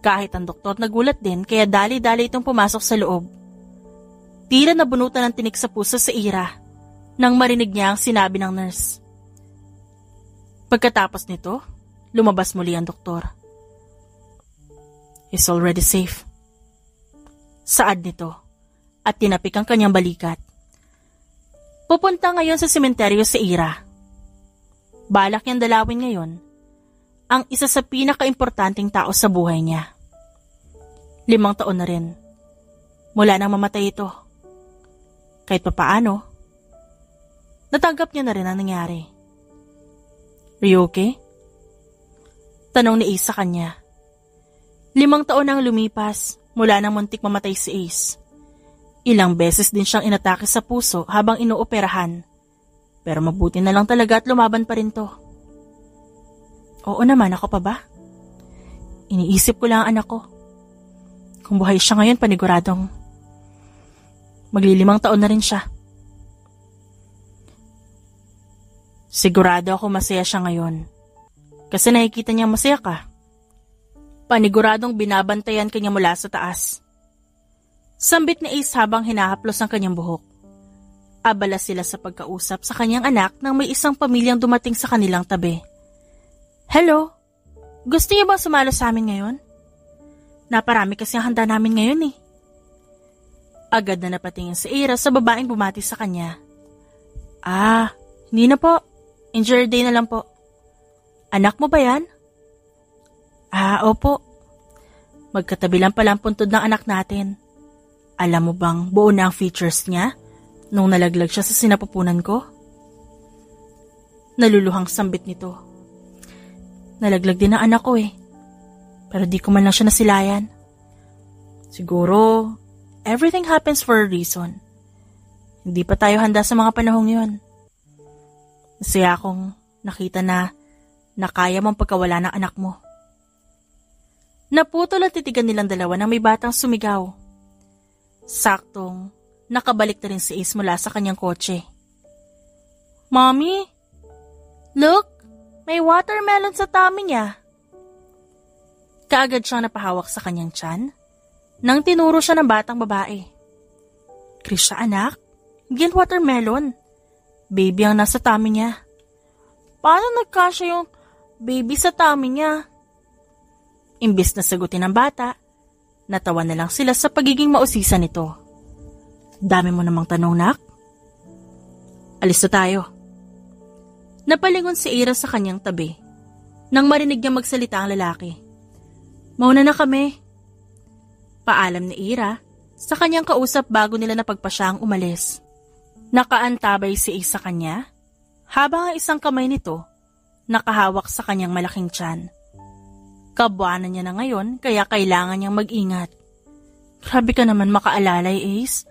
Speaker 1: Kahit ang doktor nagulat din kaya dali-dali itong pumasok sa loob. Tila nabunutan ng tinik sa puso si Ira nang marinig niya ang sinabi ng nurse. Pagkatapos nito, lumabas muli ang doktor. "He's already safe." Saad nito at tinapik ang kanyang balikat. Pupunta ngayon sa sementeryo si Ira. Balak niyang dalawin ngayon ang isa sa pinakaimportanteng tao sa buhay niya. 5 taon na rin mula nang mamatay ito. Kahit papaano, natanggap niya na rin ang nangyari. "Are you okay?" Tanong ni Ace sa kanya. 5 taon nang lumipas mula nang muntik mamatay si Ace. Ilang beses din siyang inatake sa puso habang inooperahan. Pero mabuti na lang talaga at lumaban pa rin to. "Oo naman, ako pa ba? Iniisip ko lang ang anak ko. Kung buhay siya ngayon, paniguradong maglilimang taon na rin siya. Sigurado ako masaya siya ngayon. Kasi nakikita niya masaya ka. Paniguradong binabantayan ka niya mula sa taas. Sambit ni Ace habang hinahaplos ang kanyang buhok. Abala sila sa pagkausap sa kanyang anak nang may isang pamilyang dumating sa kanilang tabi. Hello? Gusto niyo ba sumalo sa amin ngayon? Naparami kasi ang handa namin ngayon eh. Agad na napatingin si Ira sa babaeng bumati sa kanya. Hindi na po. Enjoy your day na lang po. Anak mo ba yan? Opo. Magkatabi lang pala ang puntod ng anak natin. Alam mo bang buo na ang features niya nung nalaglag siya sa sinapupunan ko? Naluluhang sambit nito. Nalaglag din ang anak ko eh. Pero di ko man lang siya nasilayan. Siguro, everything happens for a reason. Hindi pa tayo handa sa mga panahong yun. Masaya akong nakita na kaya mong pagkawala ng anak mo. Naputol at titigan nilang dalawa nang may batang sumigaw. Saktong nakabalik na rin si Ace mula sa kanyang kotse. Mommy, look, may watermelon sa tummy niya. Kaagad siyang napahawak sa kanyang tiyan nang tinuro siya ng batang babae. Krisha anak, hindi yan watermelon. Baby ang nasa tummy niya. Paano nagkasya yung baby sa tummy niya? Imbis na sagutin ng bata, natawa na lang sila sa pagiging mausisa nito. Dami mo namang tanong, nak. Alis na tayo. Napalingon si Ira sa kanyang tabi nang marinig niya magsalita ang lalaki. Mauna na kami. Paalam ni Ira sa kanyang kausap bago nila napagpasya ang umalis. Nakaantabay si Ace sa kanya habang ang isang kamay nito nakahawak sa kanyang malaking tiyan. Kabuanan niya na ngayon kaya kailangan niyang mag-ingat. Grabe ka naman makaalalay, Ace.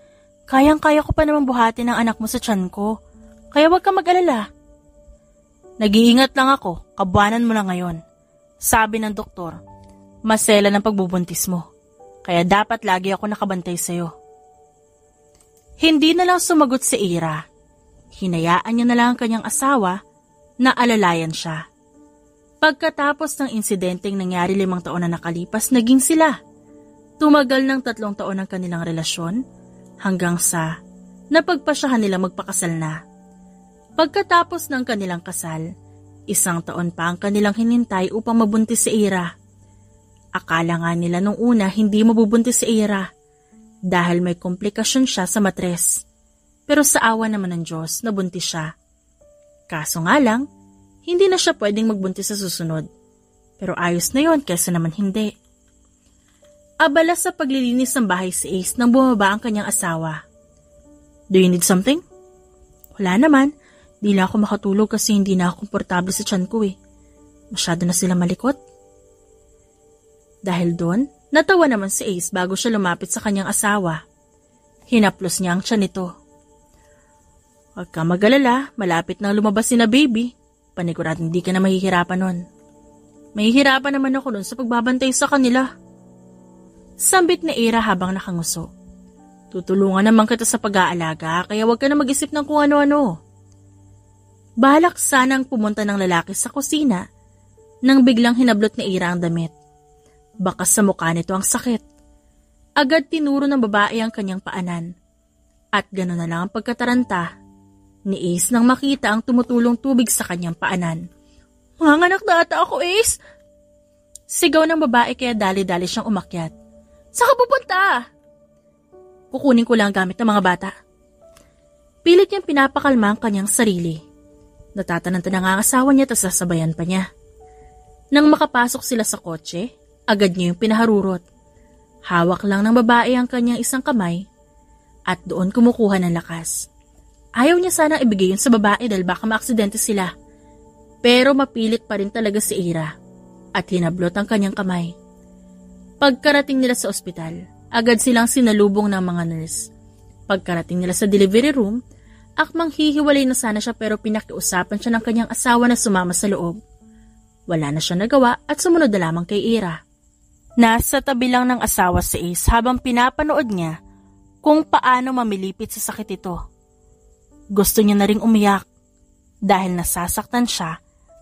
Speaker 1: Kayang-kaya ko pa naman buhatin ang anak mo sa tiyan ko. Kaya wag ka mag-alala. Nag-iingat lang ako, kabuanan mo na ngayon. Sabi ng doktor, masela ng pagbubuntis mo. Kaya dapat lagi ako nakabantay sa'yo. Hindi na lang sumagot si Ira. Hinayaan niya na lang ang kanyang asawa na alalayan siya. Pagkatapos ng insidenteng nangyari 5 taon na nakalipas, naging sila. Tumagal ng 3 taon ang kanilang relasyon hanggang sa napagpasyahan nila magpakasal na. Pagkatapos ng kanilang kasal, 1 taon pa ang kanilang hinintay upang mabuntis si Ira. Akala nga nila nung una hindi mabubuntis si Ira dahil may komplikasyon siya sa matres. Pero sa awa naman ng Diyos, nabuntis siya. Kaso nga lang, hindi na siya pwedeng magbuntis sa susunod. Pero ayos na yon kesa naman hindi. Abala sa paglilinis ng bahay si Ace nang bumaba ang kanyang asawa. Do you need something? Wala naman. Di lang ako makatulog kasi hindi na ako komportable sa tiyan ko eh. Masyado na sila malikot. Dahil doon, natawa naman si Ace bago siya lumapit sa kanyang asawa. Hinaplos niya ang tiyan nito. Huwag ka mag-alala, malapit na lumabas si na baby. Paniguradong hindi ka na mahihirapan nun. Mahihirapan naman ako nun sa pagbabantay sa kanila. Sambit ni Ira habang nakanguso. Tutulungan naman kita sa pag-aalaga kaya huwag ka na mag-isip ng kung ano-ano. Balak sanang pumunta ng lalaki sa kusina nang biglang hinablot ni Ira ang damit. Baka sa mukha nito ang sakit. Agad tinuro ng babae ang kanyang paanan. At gano'n na lang ang pagkataranta ni Ace nang makita ang tumutulong tubig sa kanyang paanan. Manganak na ata ako, Ace! Sigaw ng babae kaya dali-dali siyang umakyat. Saan ka pupunta? Kukunin ko lang gamit ng mga bata. Pilit niyang pinapakalma ang kanyang sarili. Natatananta na nga ang asawa niya at sasabayan pa niya. Nang makapasok sila sa kotse, agad niya yung pinaharurot. Hawak lang ng babae ang kanyang isang kamay at doon kumukuha ng lakas. Ayaw niya sanang ibigay yun sa babae dahil baka maaksidente sila. Pero mapilit pa rin talaga si Ira at hinablot ang kanyang kamay. Pagkarating nila sa ospital, agad silang sinalubong ng mga nurse. Pagkarating nila sa delivery room, akmang hihiwalay na sana siya pero pinakiusapan siya ng kanyang asawa na sumama sa loob. Wala na siya nagawa at sumunod na lamang kay Ira. Nasa tabi lang ng asawa si Ace habang pinapanood niya kung paano mamilipit sa sakit ito. Gusto niya na ring umiyak dahil nasasaktan siya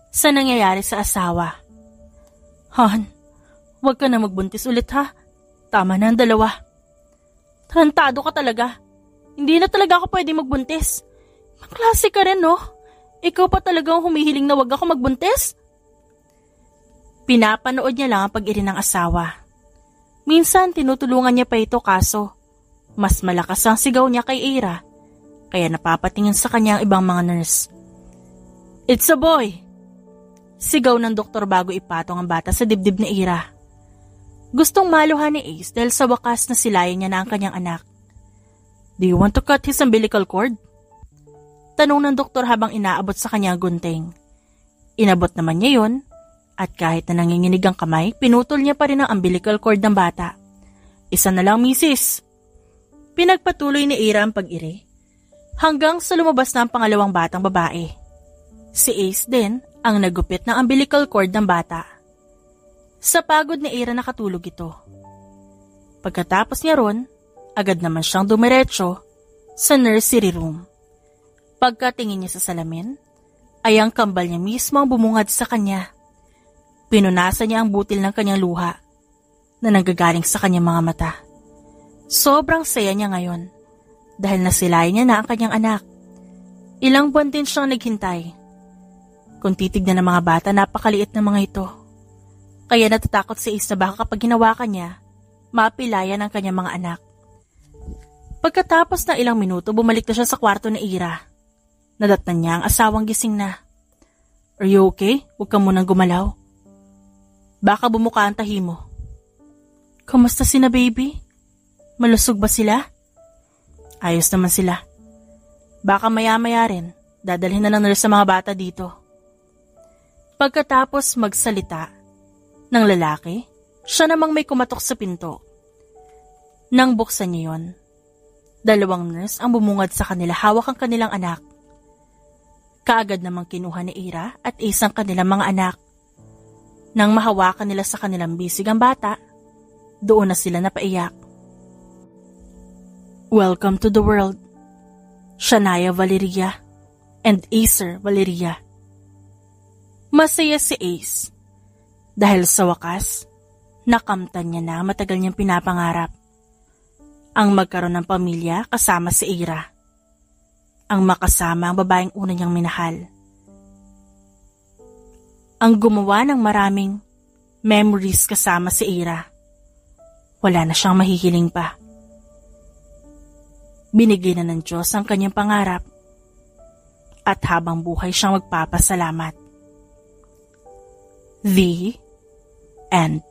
Speaker 1: sa nangyayari sa asawa. Han, huwag ka na magbuntis ulit ha. Tama na ang 2. Tarantado ka talaga. Hindi na talaga ako pwede magbuntis. Maklase ka rin, no? Ikaw pa talagang humihiling na wag ako magbuntis? Pinapanood niya lang ang pag-iri ng asawa. Minsan tinutulungan niya pa ito kaso mas malakas ang sigaw niya kay Ira kaya napapatingin sa kanya ang ibang mga nurse. It's a boy! Sigaw ng doktor bago ipatong ang bata sa dibdib ni Ira. Gustong maluhan ni Ace dahil sa wakas na silayan niya na ang kanyang anak. Do you want to cut his umbilical cord? Tanong ng doktor habang inaabot sa kanya ang gunting. Inabot naman niya yun at kahit na nanginginig ang kamay, pinutol niya pa rin ang umbilical cord ng bata. Isa na lang, misis. Pinagpatuloy ni Ira ang pag-iri hanggang sa lumabas na ang pangalawang batang babae. Si Ace din ang nagupit ng umbilical cord ng bata. Sa pagod ni Ira nakatulog ito. Pagkatapos niya ron, agad naman siyang dumiretso sa nursery room. Pagkatingin niya sa salamin, ay ang kambal niya mismo ang bumungad sa kanya. Pinunasan niya ang butil ng kanyang luha na nanggagaling sa kanyang mga mata. Sobrang saya niya ngayon dahil nasilayan niya na ang kanyang anak. Ilang buwan din siyang naghintay. Kung titignan ng mga bata, napakaliit ng mga ito. Kaya natatakot si Ace na baka kapag hinawakan niya, mapilayan ang kanyang mga anak. Pagkatapos ng ilang minuto, bumalik na siya sa kwarto ni Ira. Nadatnan niya ang asawang gising na. Are you okay? Huwag ka munang gumalaw. Baka bumuka ang tahi mo. Kamusta sina baby? Malusog ba sila? Ayos naman sila. Baka maya-maya rin, dadalhin na ng nurse sa mga bata dito. Pagkatapos magsalita ng lalaki, siya namang may kumatok sa pinto. Nang buksan niya yon, 2 nurse ang bumungad sa kanila hawak ang kanilang anak. Kaagad namang kinuha ni Ira at Ace ang kanilang mga anak. Nang mahawakan nila sa kanilang bisig ang bata, doon na sila napaiyak. Welcome to the world, Shania Valeria and Acer Valeria. Masaya si Ace dahil sa wakas, nakamtan niya na matagal niyang pinapangarap. Ang magkaroon ng pamilya kasama si Ira. Ang makasama ang babaeng una niyang minahal. Ang gumawa ng maraming memories kasama si Ira. Wala na siyang mahihiling pa. Binigay na ng Diyos ang kanyang pangarap at habang buhay siyang magpapasalamat. The End.